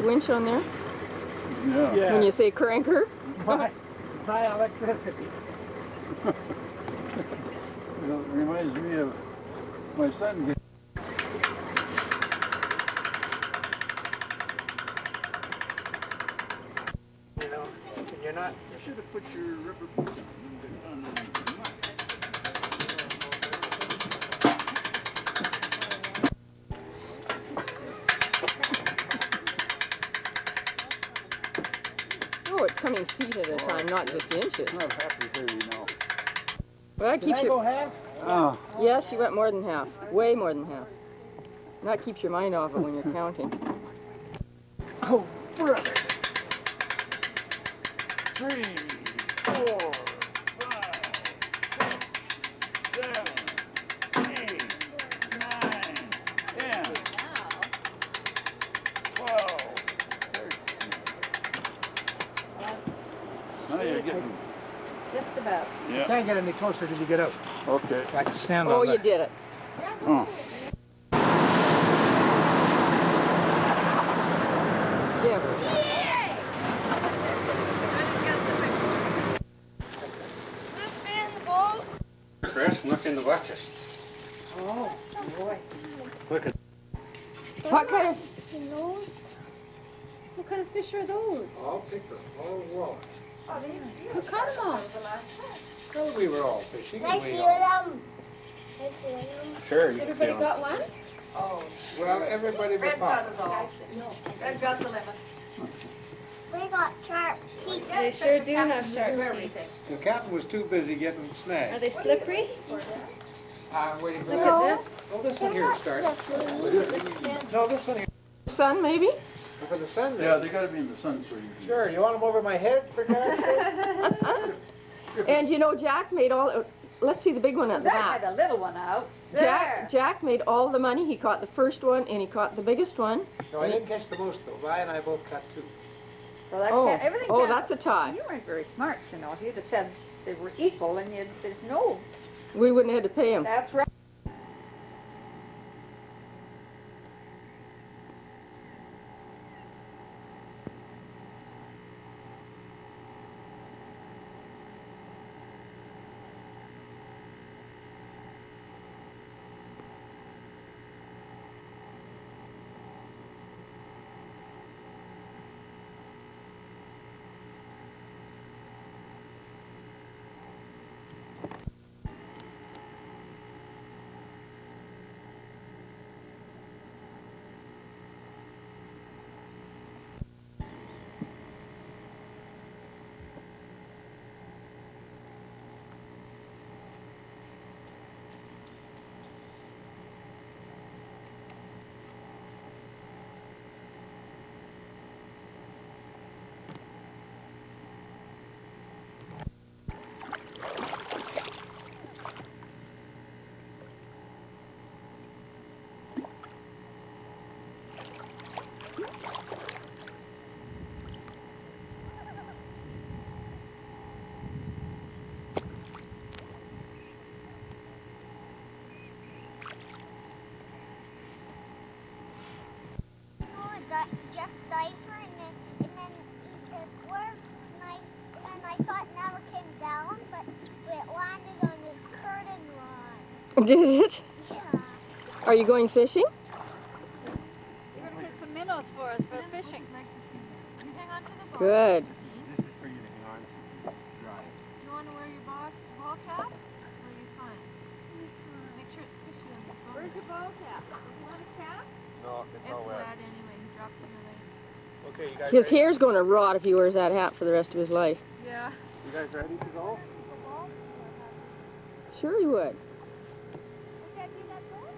Winch on there? Yeah. When you say cranker? My electricity. You know, it reminds me of my son. You know, you're not. You should have put your rubber boots on. Oh, it's coming feet at a time, not just inches. Not happy here, you know. Well, that Did keeps I you... go half? Oh. Yes, you went more than half. Way more than half. That keeps your mind off it when you're counting. Oh, brother. 3, 4, 5, 6, 7, 8, 9, 10, 12, 13. Now you're getting. Just about. You Yeah. can't get any closer till you get out. Okay. I can stand Oh, on you that. did it. Oh. Yeah. Chris, look in the bucket. Oh, boy. Look at What kind of... What kind of fish are those? all pickerel, all walleye. Who caught them all? Well, we were all fishing. I and we feel all... them. I feel them. Sure, you Everybody can got one? Well, everybody but Bob. all. Red got the lemon. We got sharp teeth. They sure do have sharp teeth. The captain was too busy getting Are snagged. they slippery? I'm waiting for Look that. at this. Oh, this one here starts. No, this one here. Sun, maybe? For the sun Yeah, there. they gotta be in the sun so you can. Sure, you want them over my head for God's sake? And you know, Jack made all... Let's see the big one at the That back. had a little one out. Jack made all the money. He caught the first one and he caught the biggest one. No, I didn't catch the most though. Vi and I both caught 2. So that Oh, everything oh, counted. that's a tie. You weren't very smart, you know. If you'd have said they were equal and you'd said no. We wouldn't have had to pay him. That's right. Just diaper and then he said, where's my, and I thought it never came down, but it landed on his curtain rod. Did it? Yeah. Are you going fishing? You're going to get some minnows for us for fishing. You hang on to the bar. Good. This is for you to hang on to. Dry. You want to wear your ball cap? Or are you fine? Make sure it's cushy on your phone. Where's your ball cap? You want a cap? No, It's wet anyway. He dropped it in the lake. Okay, you guys His ready? hair's going to rot if he wears that hat for the rest of his life. Yeah. You guys ready to go? Sure he would. Okay, you got those?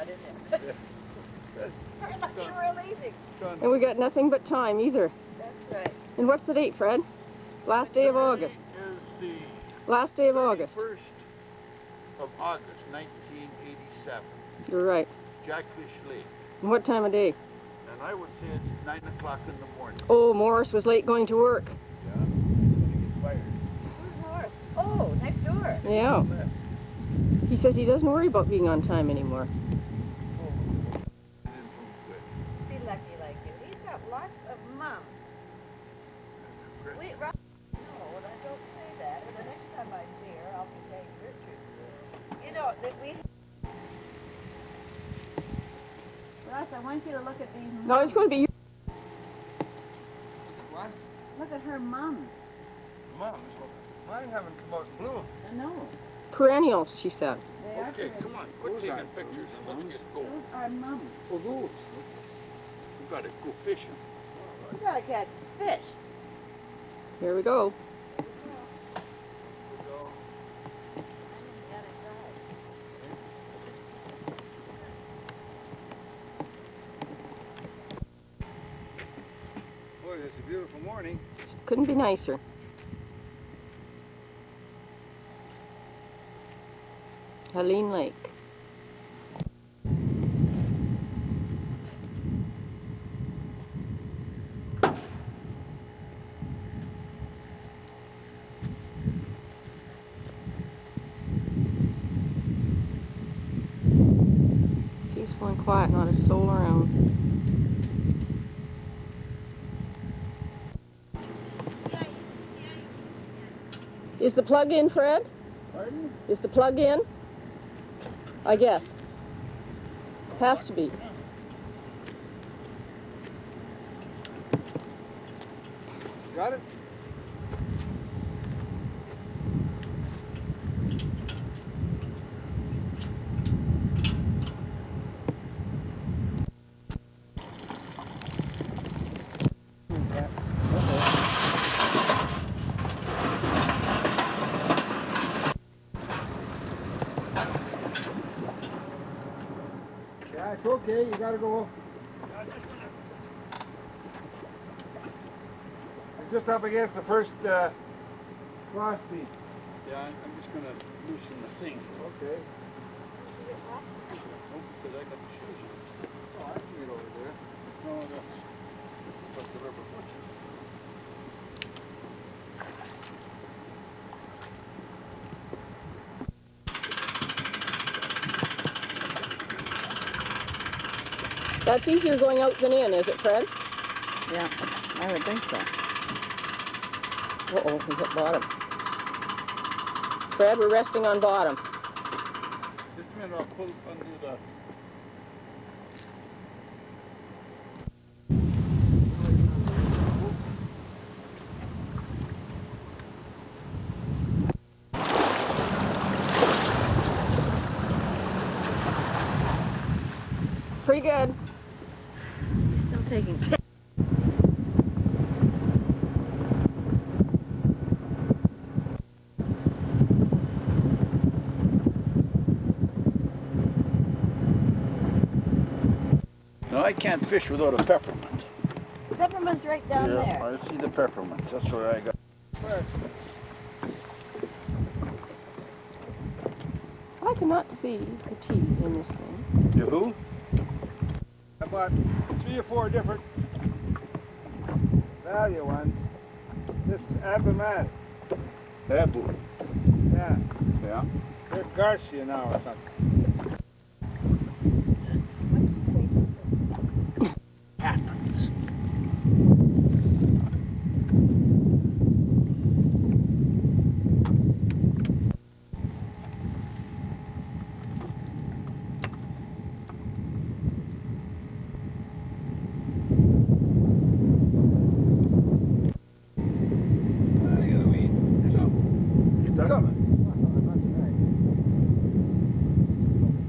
shot, isn't it? We're lucky we're leaving. And we got nothing but time either. That's right. And what's the date, Fred? Last day of August. Is the Last day of August. 1st of August, 1987. You're right. Jackfish Lake. And what time of day? And I would say it's 9 o'clock in the morning. Oh, Morris was late going to work. Yeah. He gets fired. Who's Morris? Oh, next door. Yeah. He says he doesn't worry about being on time anymore. Be lucky like you. He's got lots of mums. We, no, and I don't say that. And the next time I see her, I'll be saying Gertrude. You know, that we... Russ, I want you to look at these mums. No, it's going to be you. What? Look at her mums. Mom, mine haven't come out in bloom. I know. Perennials, she said. They are Okay, come on, quit Those taking aren't pictures and let's get going. Those are mums. Oh, those. We gotta go fishing. We gotta catch fish. Here we go. Boy, it's a beautiful morning. Couldn't be nicer. Helene Lake. Peaceful and quiet, not a soul around. Is the plug in, Fred? Pardon? Is the plug in? I guess. Has to be. Got it? Yeah, it's okay. You gotta go. You're just up against the first cross beam. Yeah, I'm just gonna loosen the thing. Okay. Because I got the shoes on. Oh, I can get over there. No, this is what the rubber puts you. That's easier going out than in, is it, Fred? Yeah, I would think so. Uh-oh, we hit bottom. Fred, we're resting on bottom. Just a minute, I'll pull under the... Pretty good. He's still taking pictures. No, I can't fish without a peppermint. Peppermint's right down there. I see the peppermints. That's what I got. I cannot see the T in this thing. You who? I bought 3 or 4 different value ones. This is Abimatic. Abu. Yeah. Yeah. They're Garcia now or something. Happens.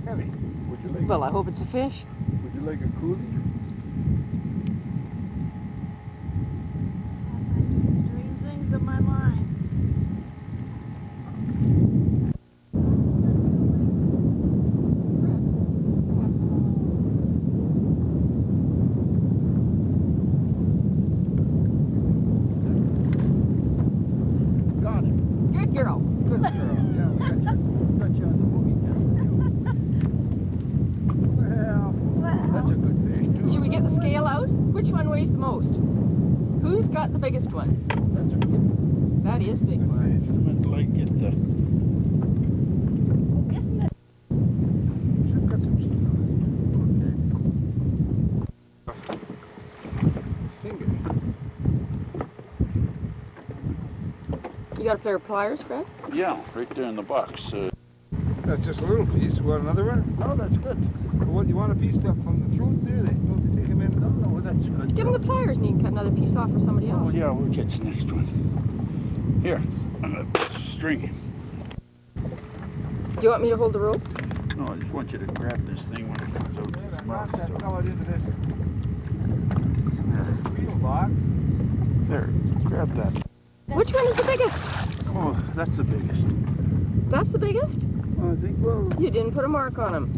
Heavy. Would you like? Well, I hope it's a fish. Would you like a coolie? Strange things in my mind. biggest one? That's a good That is big one. instrument like it. Isn't it? Should cut some shit on it. Finger. You got a pair of pliers, Fred? Yeah, right there in the box. That's just a little piece. You want another one? Oh, that's good. What, you want a piece up from the throat there? Don't they take them in? No, that's good. Give him the pliers and you can cut another piece off for somebody Oh, else. yeah, we'll get the next one. Here, string. Do you want me to hold the rope? No, I just want you to grab this thing when it comes out of his mouth. That So. fell into this wheel box. There, grab that. Which one is the biggest? Oh, that's the biggest. That's the biggest? I think, well, You didn't put a mark on him.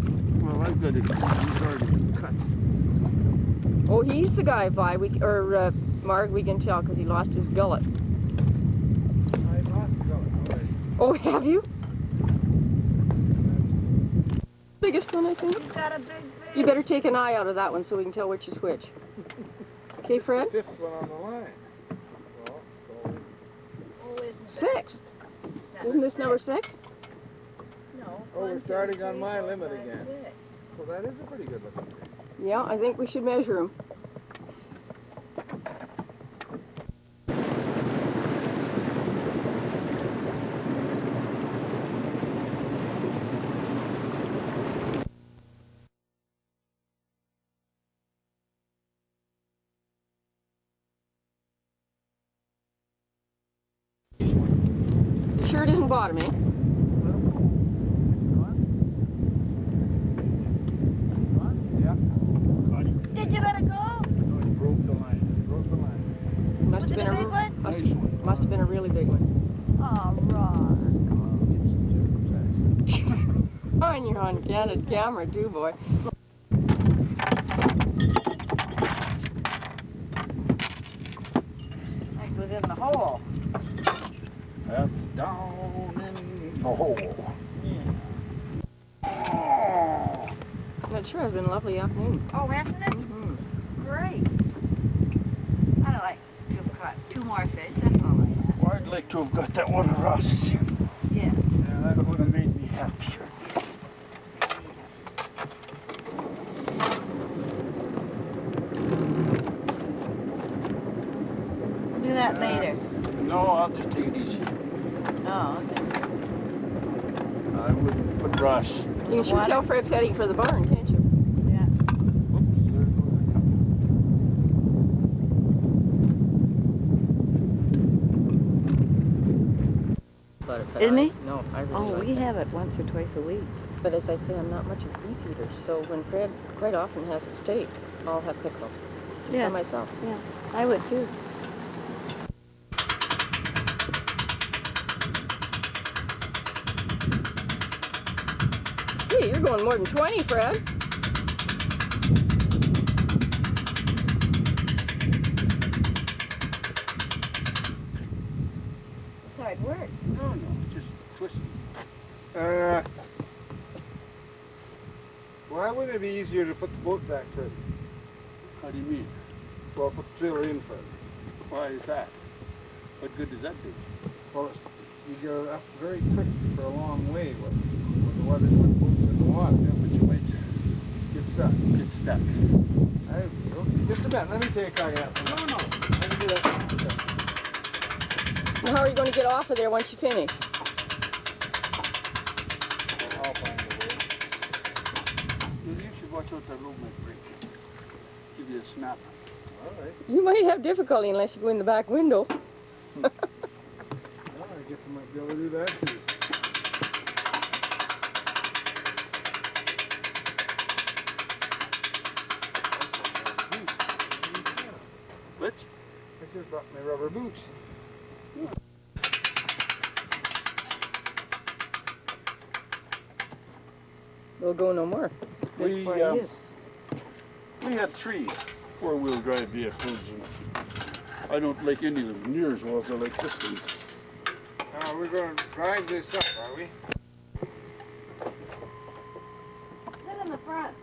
I've got it. It's already cut. Oh, he's the guy, Vi. Marg, we can tell because he lost his gullet. I lost the color. Oh, have you? Biggest one, I think. He's got a big fish. You better take an eye out of that one so we can tell which is which. Okay, Fred? Fifth one on the line. Well, so Oh, isn't that? 6. Isn't this number 6? No. Oh, we're 1, 2, starting on 3, my 4, limit 5, again. 6. well, that is a pretty good looking thing. Yeah, I think we should measure him. You sure it isn't bottom, eh? Did you let it go? No, he broke the line. He broke the line. Must Was have it been a big one? must have been a really big one. Oh, Ron. Oh, and you're on candid camera too, boy. It was in the hole. That's down in the hole. Oh, That sure has been a lovely afternoon. Oh, hasn't it? Mm-hmm. Great. I'd like to have caught 2 more fish. That's all I had. well, I'd like to have got that one of Ross's. Yeah. Yeah, that would have made me happier. Do that later. No, I'll just take it easy. Oh, okay. I wouldn't put Ross. You can sure Water? tell Fred's heading for the barn, can't you? Yeah. Oops, there goes the cup. Isn't he? No, I really Oh, like we that. have it once or twice a week. But as I say, I'm not much of a beef eater, so when Fred quite often has a steak, I'll have pickle. Yeah. By myself. Yeah, I would too. Hey, you're going more than 20, Fred. It's hard work. No, just twist. Why wouldn't it be easier to put the boat back, Fred? How do you mean? Well, put the trailer in, Fred. Why is that? What good does that do? Well, you go up very quick for a long way with the weather, with the boats in the water. Yeah, but you might Get stuck. get stuck. Just a minute, let me take a crack at that. No, I can do that. Now, how are you going to get off of there once you finish? I'll find a way. You should watch out that road might break. Give you a snap. All right. You might have difficulty unless you go in the back window. Well, I guess I might be able to do that too. What? I just brought my rubber boots. We'll go no more. We, for you. we had 3 4-wheel drive vehicles, and I don't like any of them near as well as I like this one. We're going to drive this up, are we? Sit in the front.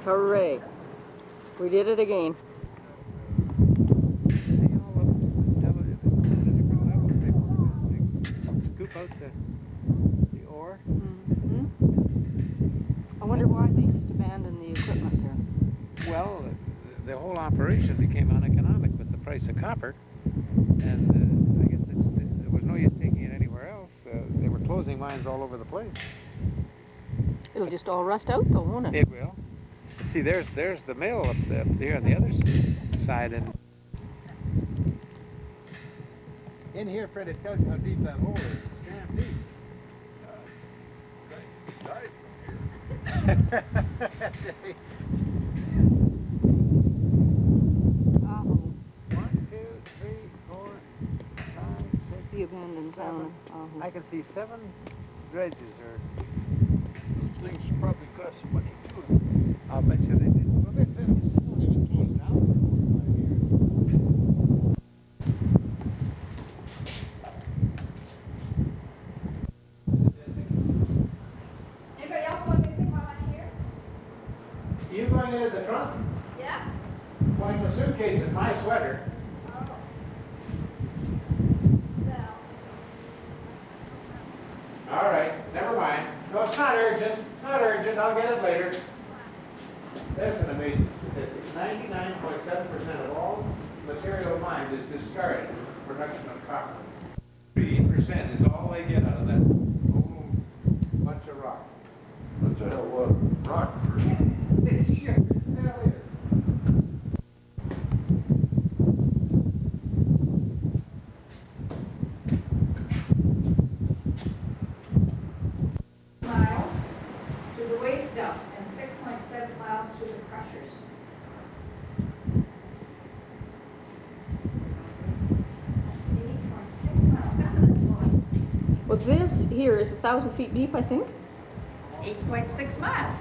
Hooray. We did it again. See all of them, different levels they scoop out the ore. Mm-hmm. I wonder why they just abandoned the equipment there. Well, the whole operation became uneconomic with the price of copper, and I guess there was no use taking it anywhere else. They were closing mines all over the place. It'll just all rust out though, won't it? It will. See, there's the mill up there on the other side, and in here, Fred, it tells you how deep that hole is. It's damn deep. Oh, 1, 2, 3, 4, 5, 6. the abandoned town. I can see 7 dredges, or Those things probably cost some money too. I'll bet you they did. Well, this isn't even closed down for 45 years. Anybody else want anything while I'm here? You going into the trunk? Yeah? Going in the suitcase in my sweater. Oh. Well. All right, never mind. No, it's not urgent. Not urgent. I'll get it later. That's an amazing statistic. 99.7% of all material mined is discarded for the production of copper. 3% is all they get out of that whole bunch of rock. That's a hell of a lot of rock for Sure, hell is. Miles to the waste dump and 6.7 miles to the crushers. See, 0.6 miles. That's what Well, this here is 1,000 feet deep, I think. it's for. 8.6 miles.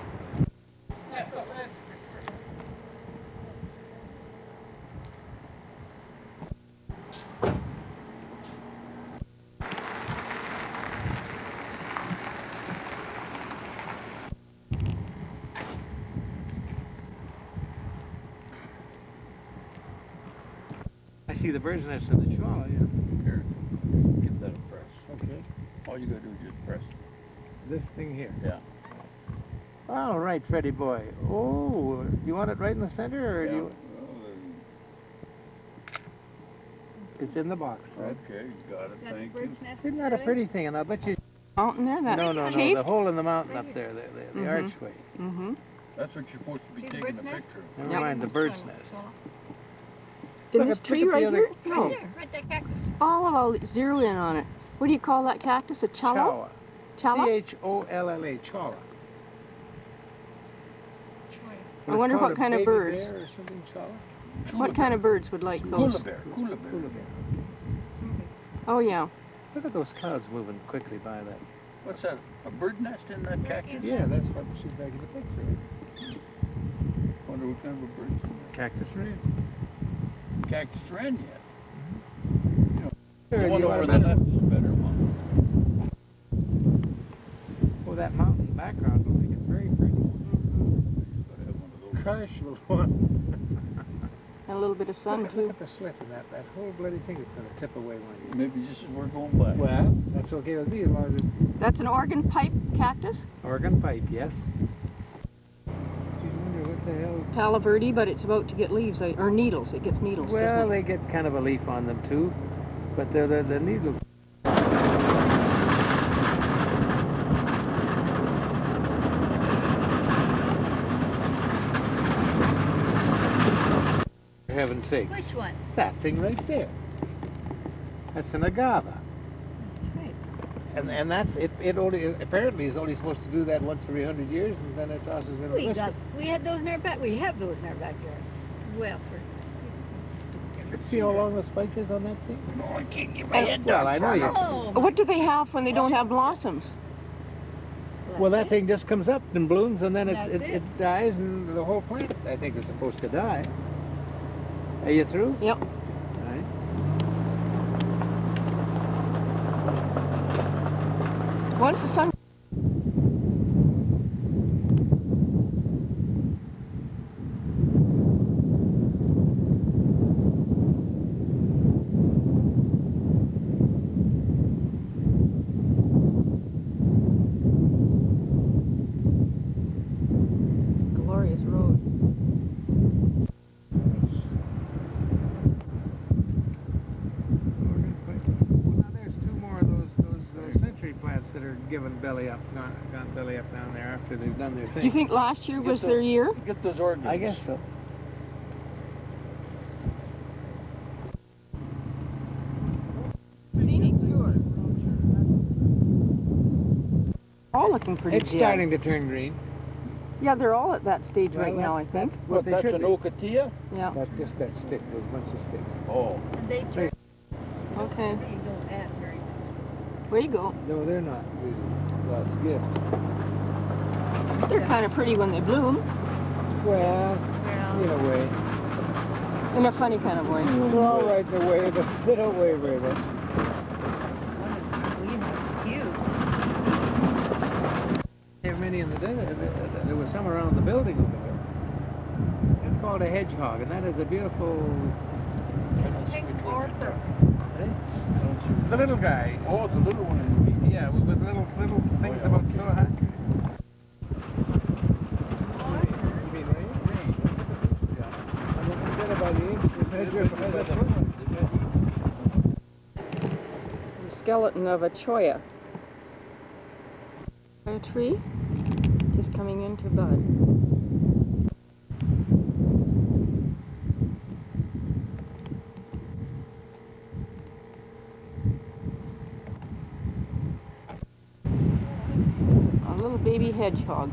I see the bird's nest in the Chawla, yeah. Here, get that a press. Okay. All you gotta do is just press. This thing here. Yeah. All right, Freddie boy. Oh, you want it right in the center, or do you? It's in the box, right? Okay, got it, thank you. Isn't that a pretty thing? And I bet you. Mountain there, that No, shape. the hole in the mountain up there, the Mhm. archway. Mm-hmm. That's what you're supposed to be See the taking bird's a nest? picture of. Never mind the bird's nest. In Look this at- tree look at right the other- here? No. Right there, right there, cactus. Oh, well, I'll zero in on it. What do you call that cactus? A cello? Cello? Cholla. Cholla. I wonder what kind of birds. Or something, Cholla? What kind of birds would like those? Hula bear. Oh, yeah. Look at those clouds moving quickly by that. What's that, a bird nest in that cactus? Yeah, that's what she's making the picture. Wonder what kind of a bird. Cactus wren. Cactus wren yet. There, The you one want over a the minute? left is better one. Oh, that mountain background will make it very pretty. Gotta have one of those. Gosh, little one. And a little bit of sun, Look too. at the slit in that. That whole bloody thing is going to tip away one year. Maybe just as we're going by. Well, that's okay with me as long as it's That's an organ pipe cactus. organ pipe, yes. I wonder what the hell. Palo Verde, but it's about to get leaves, or needles. It gets needles, Well, doesn't it? they get kind of a leaf on them too, but the needles. For heaven's sakes. Which one? That thing right there. That's an agave. Right. And that's it. It only apparently is only supposed to do that once every 100 years, and then it tosses in a We blister. had those in our back. We have those in our backyards. Well, for See how long the spike is on that thing? No, I can't get my head down. Well, I know you. Oh, What do they have when they don't have blossoms? Well, that thing just comes up and blooms, and then That's it it. dies, and the whole plant, I think, is supposed to die. Are you through? Yep. All right. Once the sun... gone belly up down there after they've done their thing. Do you think last year was their year? Get those organs. I guess so. Scenic tour. All looking pretty It's dead. starting to turn green. Yeah, they're all at that stage right now, I think. What, they that's should an be. Okatia? Yeah. That's just that stick, those bunch of sticks. Oh. And they turn. Okay. You don't add very much. Where you go? No, they're not really God's gift. They're kind of pretty when they bloom, Well, Well, in a way. in a funny kind of way. They're all right in a way, but they don't weigh very much. it's one of the, you know, huge. There are many in the desert. There was some around the building over there. It's called a hedgehog, and that is a beautiful... Pink Arthur. The little guy. Oh, the little one. Yeah, with little things about so high. The skeleton of a cholla. A tree just coming into bud. A little baby hedgehog.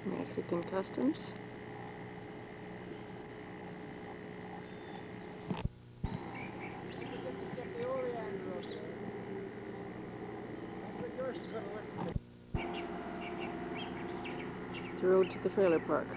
Mexican customs. The road to the trailer park.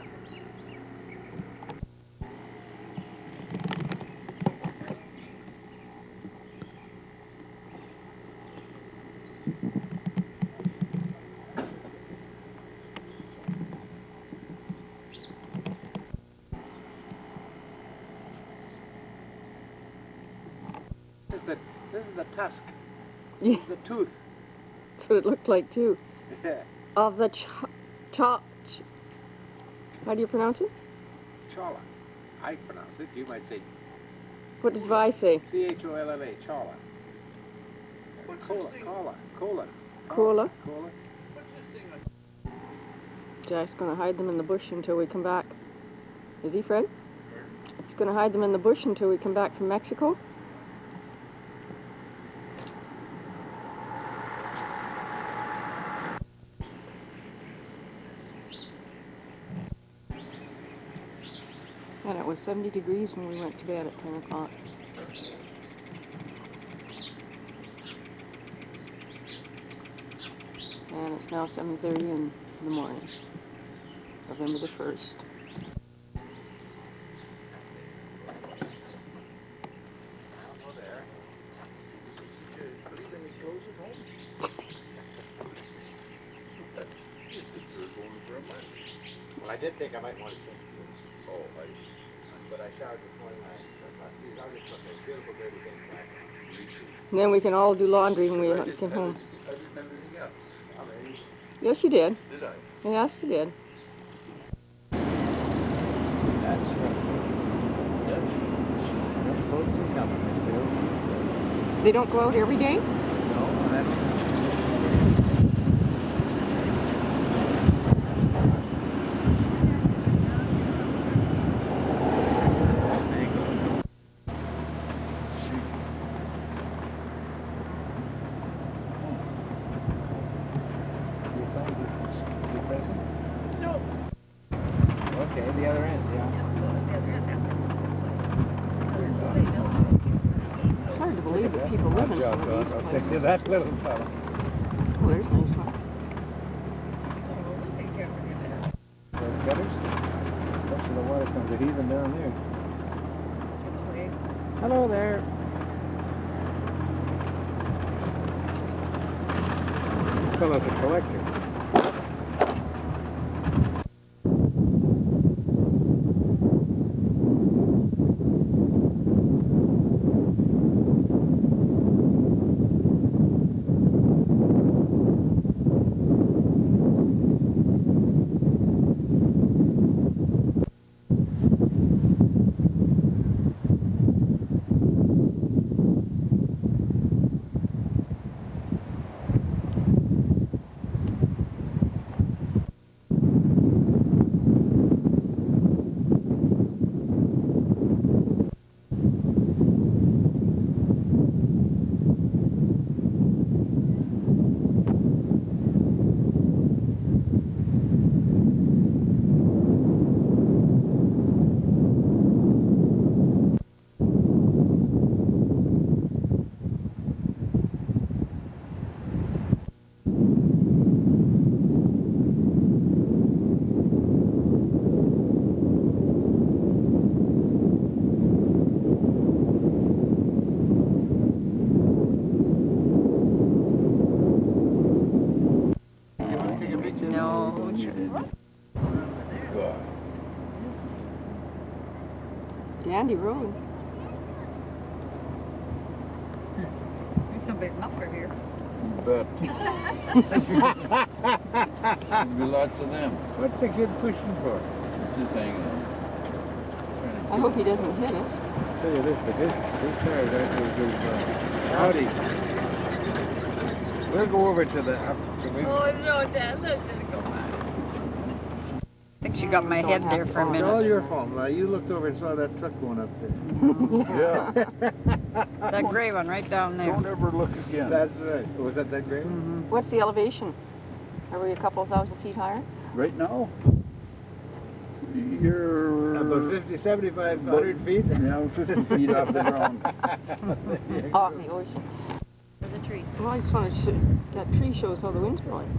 This is the tusk. Yeah, The tooth. that's what it looked like too. Yeah. Of the how do you pronounce it? Cholla. I pronounce it. You might say What does Vi say? C-H-O-L-L-A. Cholla. Cola. Cola. Cola. Jack's gonna hide them in the bush until we come back. Is he, Fred? He's gonna hide them in the bush until we come back from Mexico? And it was 70 degrees when we went to bed at 10 o'clock. And it's now 7:30 in the morning, November the 1st. Well, I did think I might want to change this. Oh, but I showered this morning. I'll just put this beautiful baby thing back. And then we can all do laundry when we get home. I didn't have anything else. Yes, you did. Did I? Yes, you did. That's right. Those boats are coming. They don't go out every day? No, that's... Okay, the other end, yeah. It's hard to believe that people live in some of these I'll take places. you that little fella. Oh, there's a nice one. Those gutters? Most of the water comes at even down there. Hello there. This fella's a collector. Sandy Road. There's some big enough for here. You bet. There'll be lots of them. What's the kid pushing for? Just hanging on. I hope he doesn't hit us. I'll tell you this, but his cars aren't as good as mine. Howdy. We'll go over to the up. Oh no, Dad, let's just go back. I think she got my head there for a It's all minute. your fault, now. You looked over and saw that truck going up there. Yeah. That gray one right down there. Don't ever look again. That's right. Was that gray one? What's the elevation? Are we a couple of thousand feet higher? Right now, you're About 50, 75, 100 feet? Yeah, 50 feet off the ground. Off the ocean. There's a tree. Well, I just wanted to that tree shows how the wind's blowing.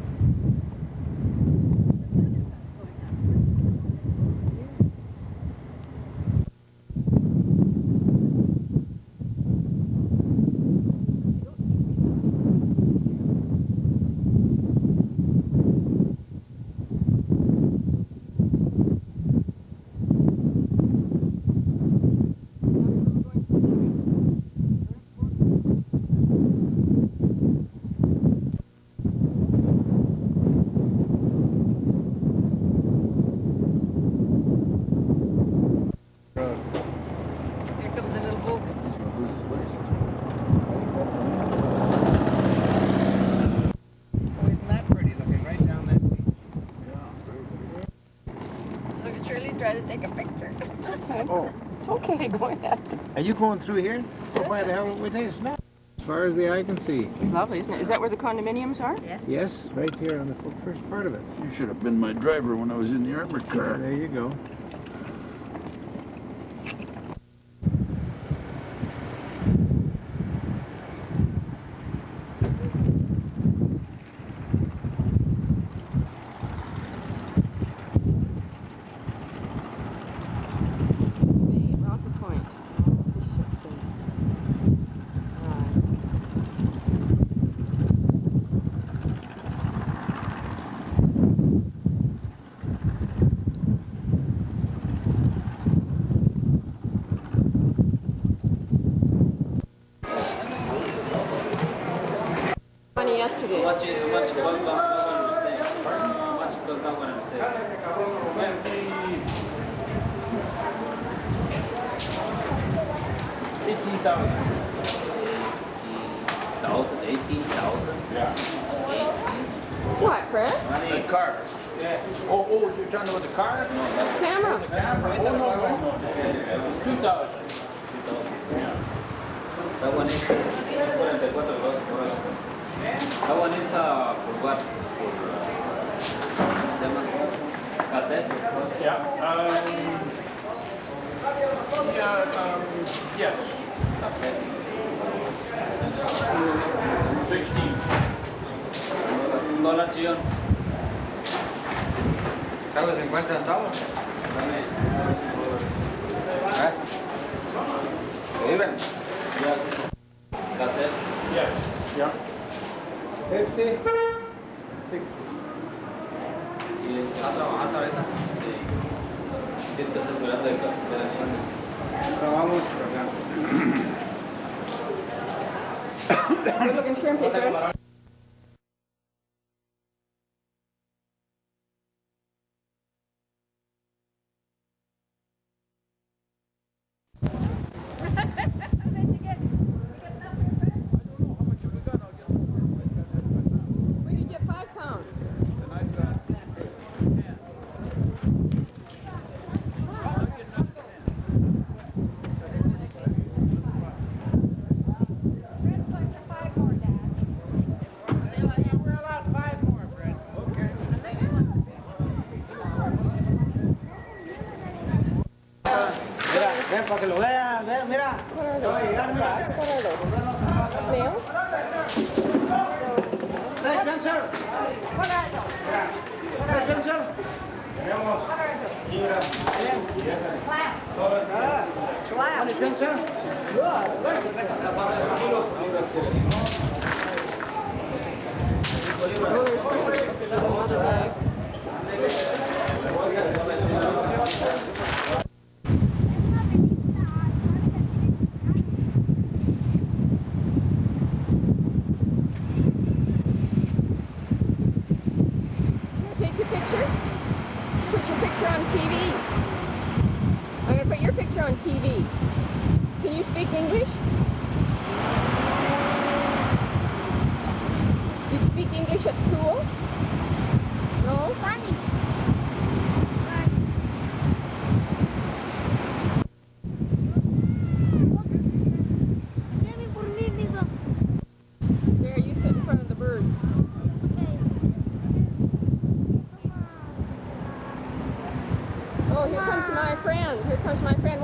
Here comes the little folks. Oh, isn't that pretty looking right down that beach? Look at Shirley trying to take a picture. Oh, Okay, go ahead. are you going through here? Oh, why the hell would we take a snap? As far as the eye can see. It's lovely, isn't it? Is that where the condominiums are? Yes, right here on the first part of it. You should have been my driver when I was in the armored car. There you go. Rocket Point. The ships in. Right. Funny yesterday. What, Fred? The car. Oh, you're talking about the car? Camera. The camera? Oh, no. 2,000. That one is 44 horas. That one is for what? For cassette? Yeah. Yes. Cassette. 16. Donación. Carlos, ¿encuentran todo? ¿Viven? Cassette. Yes. Yeah. 50. 60. Sí, ¿está trabajando ahorita? Sí. Sí, está esperando el cassette. Trabajamos. Good looking shrimp, Fred. We can get 5 pounds. Mira, ven para que lo vean, ven, mira. What are those? What are those? Snails? Hey, Spencer. What are those? Hey, Spencer. Slab. Honey, Spencer. Another bag.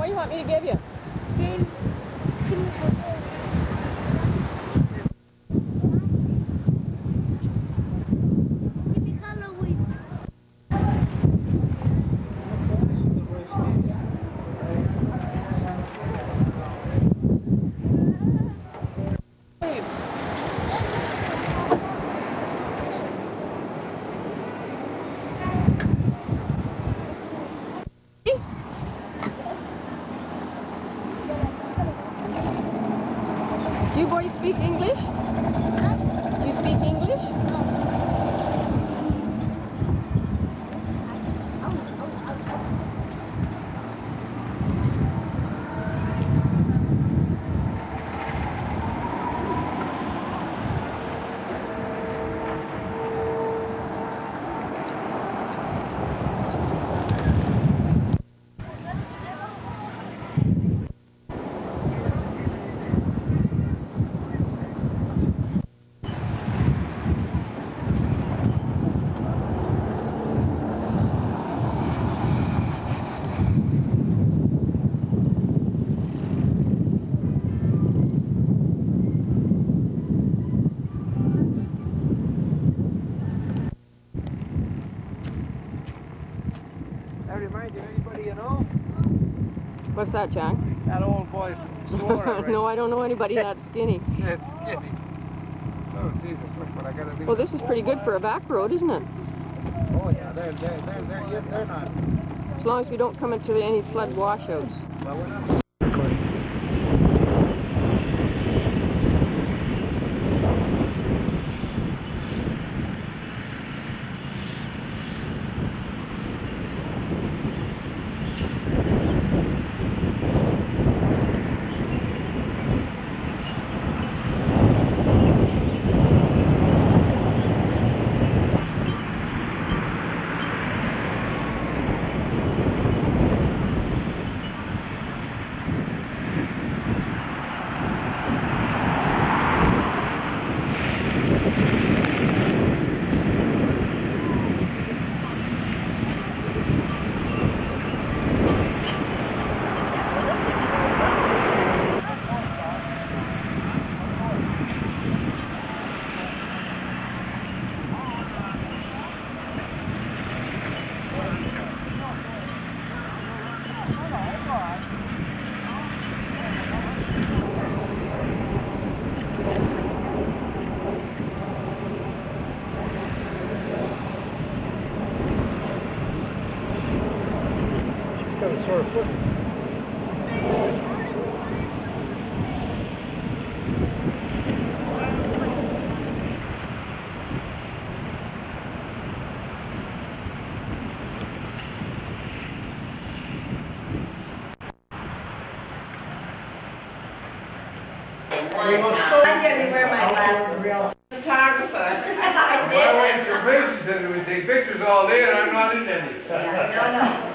what do you want me to give you? Do you boys speak English? Do you speak English? That reminds you of anybody you know? What's that, Jack? That old boy from Florida. No, I don't know anybody that skinny. That's skinny. Oh, Jesus, look what I gotta do. Well, this is pretty good for a back road, isn't it? Oh, yeah, they're not. As long as we don't come into any flood washouts. Well, we're not. Got a sore foot. I shouldn't wear my glasses. Photographer. My wife for pictures and we take pictures all day and I'm not in any. No,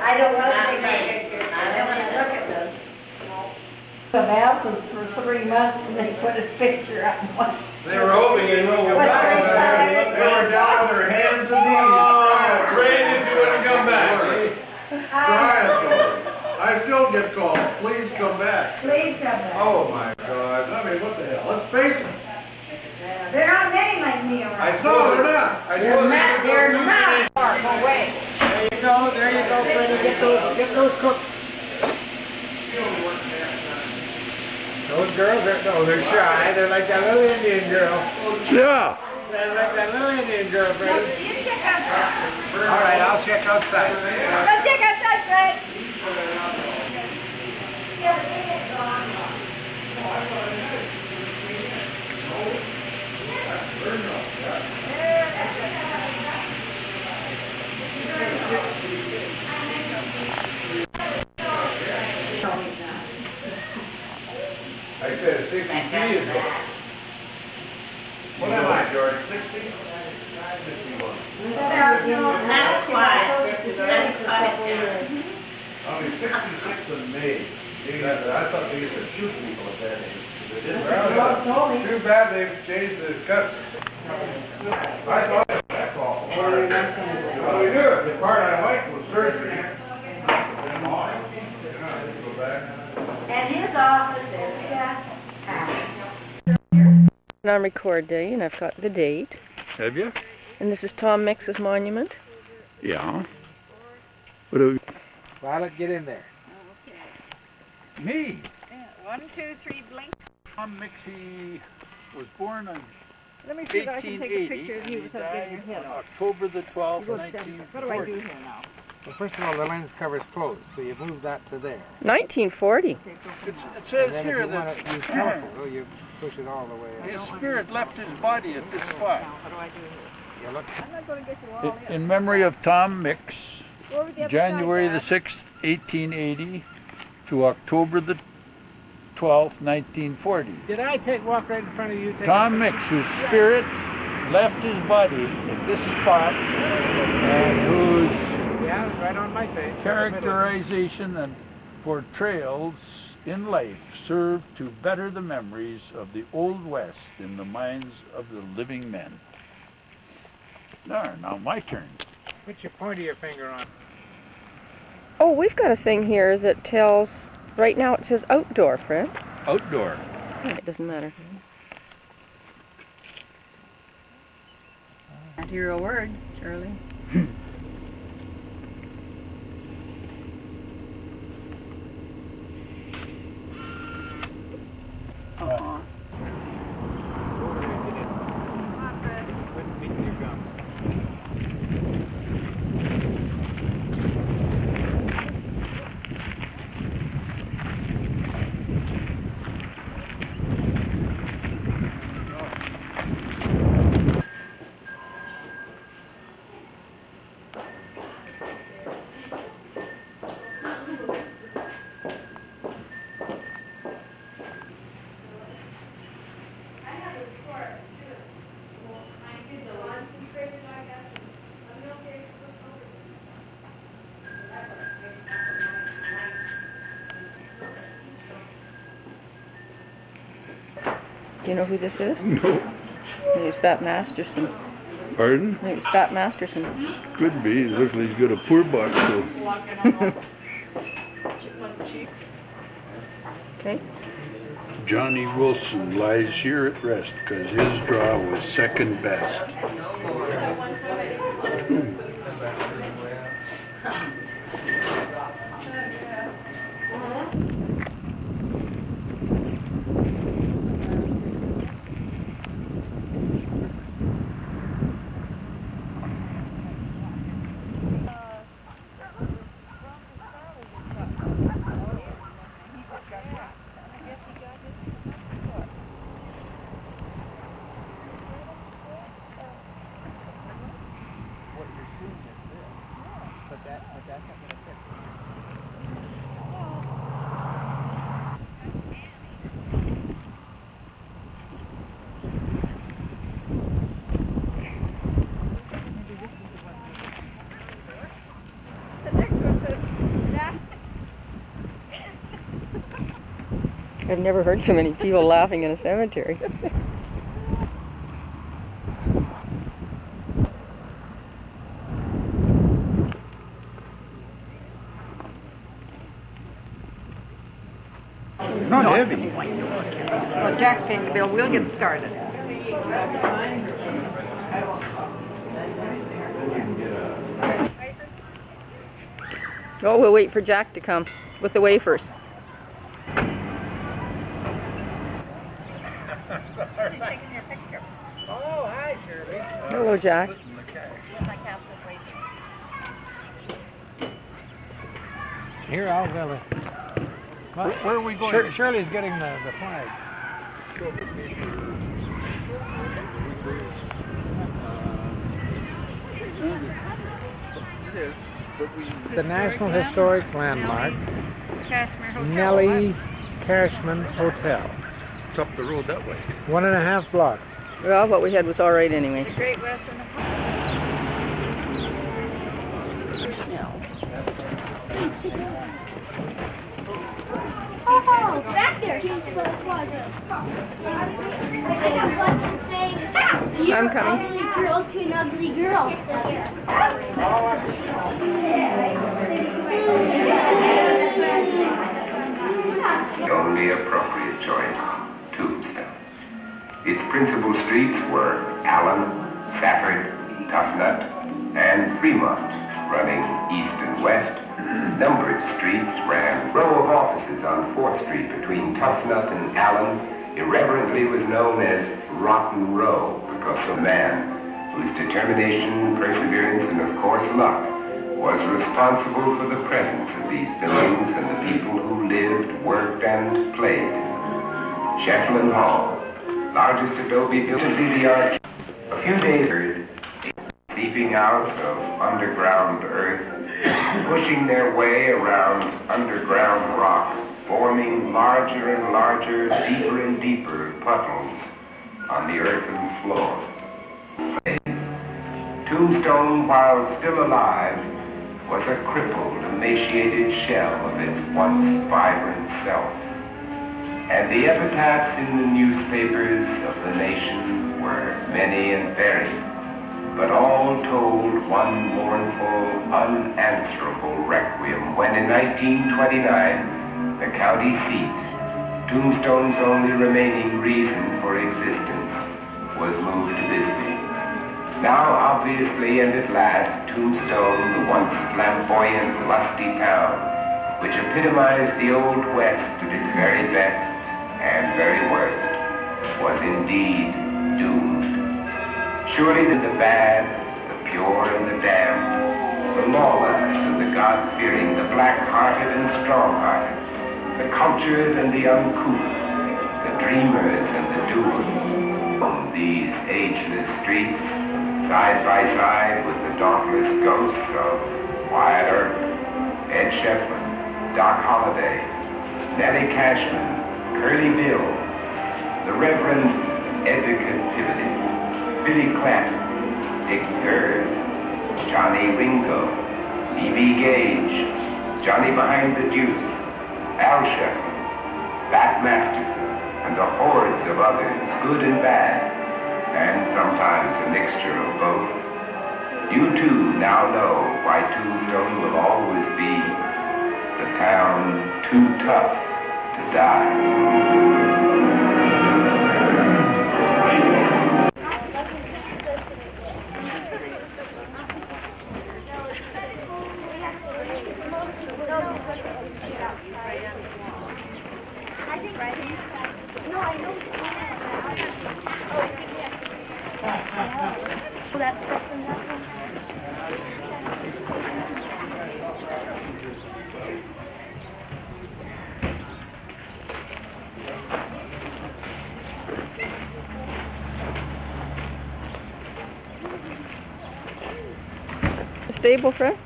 I don't want to take my pictures. I don't want to look at them. Of absence for 3 months and they put his picture up. They were hoping you'd come back. They were down on their hands and knees. Oh, praying if you wouldn't come back. I still get calls. Please come back. Please come back. Oh my God. I mean, what the hell? Let's face it. There aren't many like me around. I suppose they're not. I suppose They're not. Go away. There you go, Freddie. Get those cooked. Those girls, they're shy. They're like that little Indian girl. Yeah. They're like that little Indian girl, Freddie. You check outside. All right, I'll check outside. Go check outside, Fred. I said 60 feet is what? What am I, George? 60? 61. Not quite. Not quite. I'll be 66 in May. I thought they used to shoot people at that age. They didn't. Well, too bad they've changed the customs. I thought that's awful. What do we do? The part I liked was surgery. Then off. Go back. office, there's Jack. On record day, and I've got the date. Have you? And this is Tom Mix's monument. Yeah. What do Violet, get in there. me? Yeah, 1, 2, 3, blink. Tom Mixie was born on Let me see if I can take a picture 1880 of you and he without getting your died head on off. October the 12th, What do I do 1940. here now? Well, first of all, the lens cover's closed, so you move that to there. 1940. Okay, go from It And says then here if you want that to use telephoto, you push it all the way up. his spirit left his body at this spot. now. What do I do here? You look, I'm not going to get you all in. In memory of Tom Mix, Go over the other January the side, 6th, 1880 to October the 12th, 1940. did I walk right in front of you? Tom Mix, whose spirit left his body at this spot and whose Yeah, right on my face. characterization and portrayals in life serve to better the memories of the Old West in the minds of the living men. Now my turn. Put your point of your finger on. Oh, we've got a thing here that tells, right now it says outdoor, Fred. Outdoor. It doesn't matter. Can't hear a word, Shirley. Come on, Fred. Quit beating your gums. Do you know who this is? No. He's Bat Masterson. Pardon? I think it's Bat Masterson. Could be. It looks like he's got a poor box. So. Okay. Johnny Wilson lies here at rest because his draw was second best. The next one says, nah. I've never heard so many people laughing in a cemetery. Not heavy. Well, Jack's paying the bill. We'll get started. Oh, we'll wait for Jack to come with the wafers. He's taking your picture. Oh, hi, Shirley. Hello, Jack. Here, I'll go. Where are we going? Shirley's getting the flag. The National Historic Landmark, Cashmere Hotel. Nellie Cashman Hotel. It's up the road that way. 1.5 blocks. Well, what we had was all right anyway. The Great Western. Oh, back there. He's the closet. I got busted saying, you're I'm an coming. ugly girl to an ugly girl. The only appropriate choice, Tombstone. Its principal streets were Allen, Safford, Toughnut, and Fremont, running east and west. Numbered streets ran. A row of offices on 4th Street between Toughnut and Allen irreverently was known as Rotten Row because the man whose determination, perseverance, and of course luck was responsible for the presence of these buildings and the people who lived, worked, and played. Shetland Hall, largest adobe building, the arch. A few days later, seeping out of underground earth, pushing their way around underground rock, forming larger and larger, deeper and deeper puddles on the earthen floor. Tombstone, while still alive, was a crippled, emaciated shell of its once vibrant self. And the epitaphs in the newspapers of the nation were many and varied, but all told one mournful, unanswerable requiem when in 1929, the county seat, Tombstone's only remaining reason for existence, was moved to Bisbee. Now, obviously, and at last, Tombstone, the once flamboyant, lusty town, which epitomized the Old West at its very best and very worst, was indeed doomed. Surely the bad, the pure and the damned, the lawless and the God-fearing, the black-hearted and strong-hearted, the cultured and the uncouth, the dreamers and the doers, on these ageless streets, side by side with the dauntless ghosts of Wyatt Earp, Ed Shefflin, Doc Holliday, Nellie Cashman, Curly Bill, the Reverend Edgar Tivity, Billy Clapton, Dick Bird, Johnny Ringo, E.B. Gage, Johnny Behind the Deuce, Al Shefflin, Bat Masterson, and the hordes of others, good and bad, and sometimes a mixture of both. You too now know why Tombstone will always be the town too tough to die. Stable, Fred?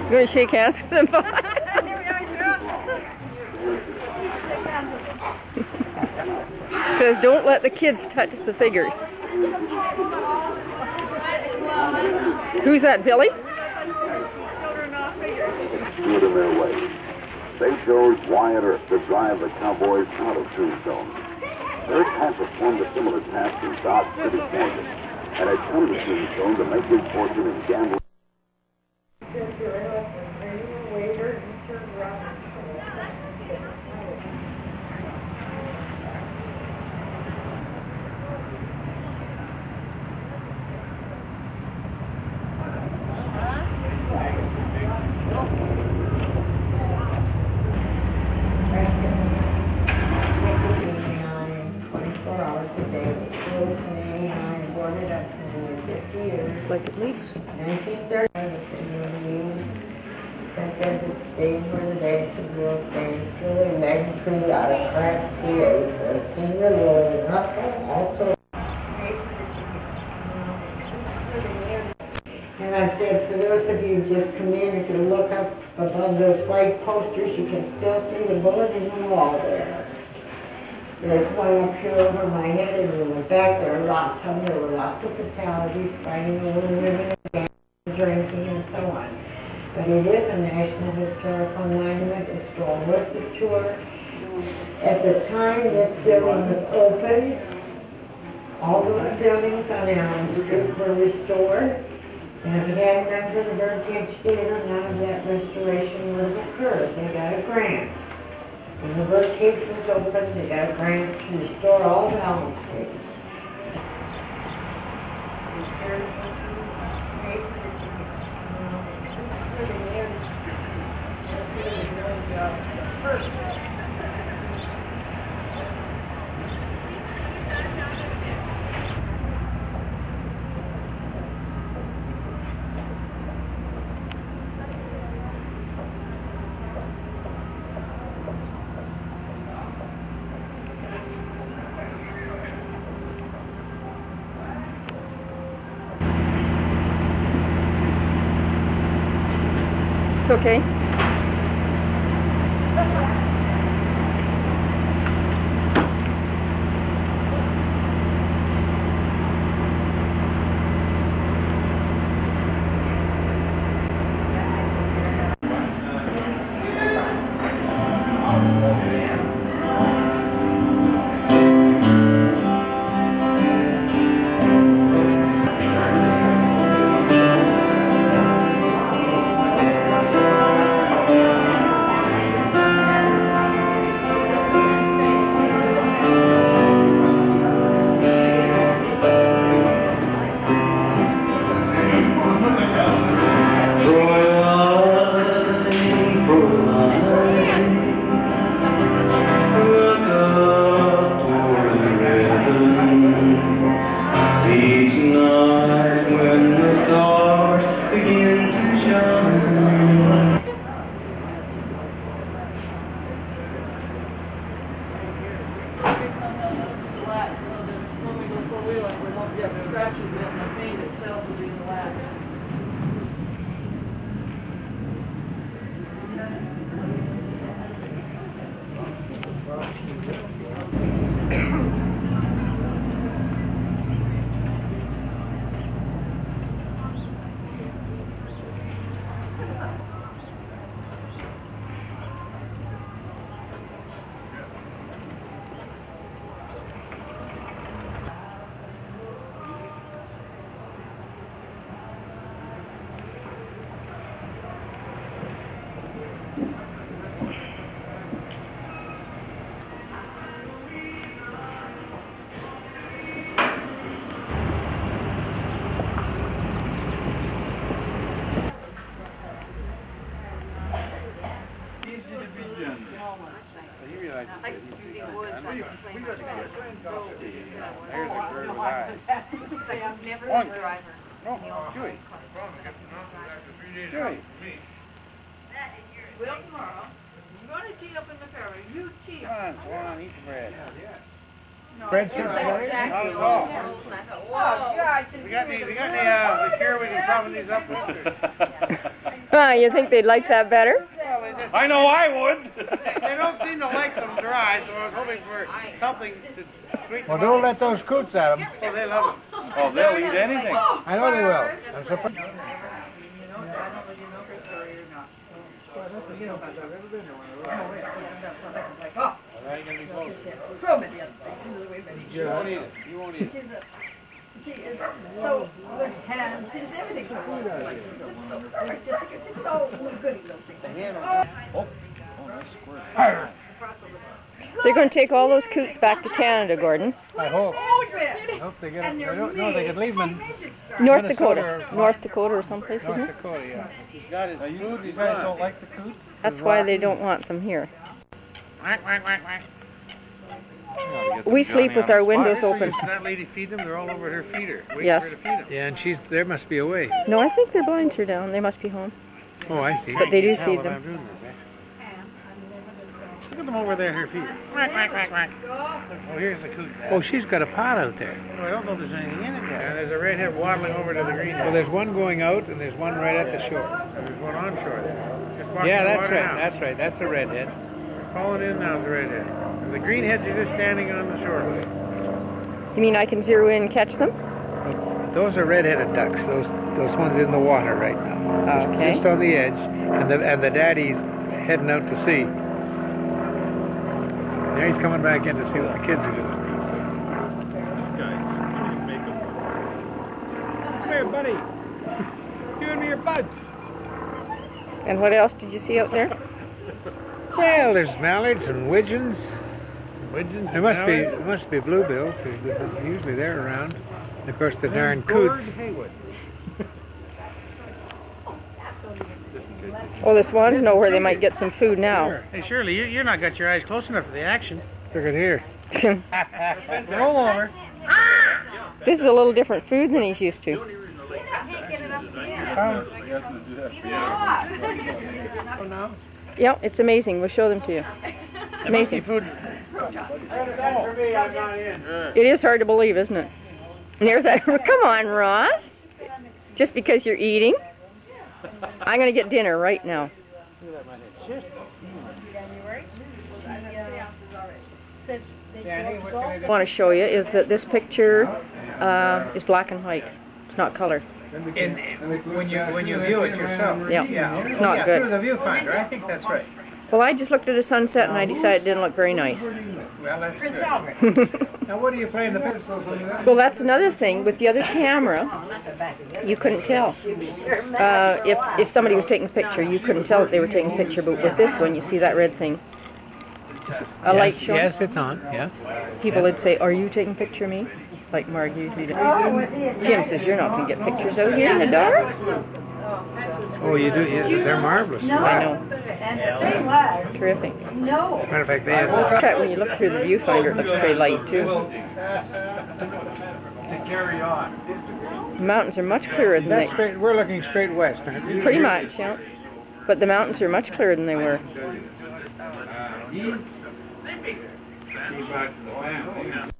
You want to shake hands with them? Says don't let the kids touch the figures. Who's that, Billy? Do it in their way. They chose Wyatt Earp to drive the Cowboys out of Tombstone. Earp had performed a similar task in Dodge City, Kansas, and had come to Tombstone to make his fortune in gambling. Like it leaks. 1930, the city of Union. I said that stage where the dance of girls dance really made pretty out of crack tea. Singer Lily Russell also. And I said, for those of you who just come in, if you look up above those white posters, you can still see the bullet in the wall there. There's one up here over my head, and in the back there are lots of them. There were lots of fatalities, fighting over women, drinking, and so on. But it is a National Historical Monument. It's going with the tour. At the time this building was opened, all those buildings on Allen Street were restored. And if it hadn't been for the Birdcage Theater, none of that restoration would have occurred. They got a grant. When the Birdcage was opened, they got a grant to restore all of Allen Street. It's okay. Well, tomorrow, I'm going to tee up in the ferry. You tee up. Come on, Swan, eat the bread. No, Bread it's shirt's like ready? exactly Not at all. Oh, God. We got any liqueur we can soften these up with? You think they'd like that better? Well, they just, I know I would. they don't seem to like them dry, so I was hoping for something to sweeten Well, them don't up. let those coots at them. Oh, they love them. Oh, they'll eat anything. I know they will. I'm surprised. So many other things. You won't eat it. You won't eat it. She is so good hands. She does everything so well. She's just so artistic. She's so goody little thing. Oh, nice squirt. They're going to take all those coots back to Canada, Gordon. I hope. I hope they get them. I don't know. They could leave them in North Minnesota Dakota. North Dakota or someplace, isn't North it? Dakota, yeah. He's got his food. You guys don't like the coots? That's why they don't want them here. Quack, quack, quack, quack. We sleep with our windows open. Should that lady feed them? They're all over her feeder. Waiting Yes. for her to feed them. Yeah, and there must be a way. No, I think their blinds are down. They must be home. Oh, I see. But they do Hell feed if them. I'm doing this, eh? Look at them over there, her feeder. Quack, quack, quack, quack. Oh, here's the coot. Oh, she's got a pot out there. Oh, I don't know if there's anything in it there. And there's a redhead waddling over to the green. Well, there's one going out and there's one right at the shore. There's one on shore there. Just walking Yeah, the that's water right. now. That's right. That's a redhead. Falling in now is the redhead. And the greenheads are just standing on the shoreline. You mean I can zero in and catch them? Those are red-headed ducks. Those ones in the water right now. Okay. Just on the edge, and the daddy's heading out to sea. Now he's coming back in to see what the kids are doing. Come here, buddy. Give me your buds. And what else did you see out there? Well, there's mallards and widgeons. There must be bluebills. Usually they're around. And of course, the darn coots. Heywood. Well, the swans know where they might get some food now. Hey, Shirley, you're not got your eyes close enough to the action. Look at here. Roll over. This is a little different food than he's used to. Yeah, it's amazing. We'll show them to you. Amazing. It is hard to believe, isn't it? And there's that. Come on, Ross. Just because you're eating. I'm going to get dinner right now. What I want to show you is that this picture is black and white. It's not color. When you view it yourself. Yeah, it's not good. Through the viewfinder, I think that's right. Well, I just looked at a sunset and I decided it didn't look very nice. Well, that's good. Now, what are you playing the picture? Well, that's another thing. With the other camera, you couldn't tell. If somebody was taking a picture, you couldn't tell that they were taking a picture. But with this one, you see that red thing. A light show. Yes, it's on. Yes. People would say, "Are you taking a picture of me?" Like Mark usually does. Jim says, "You're not going to get pictures out here in the dark." Oh, you do? Yes, they're marvelous. No. I know. And the thing was, Terrific. no. Matter of fact, they In had. fact, when you look through the viewfinder, it looks pretty light too. To carry on. The mountains are much clearer than they. We're looking straight west, aren't we? Pretty much, yeah. But the mountains are much clearer than they were. Keep back to the family.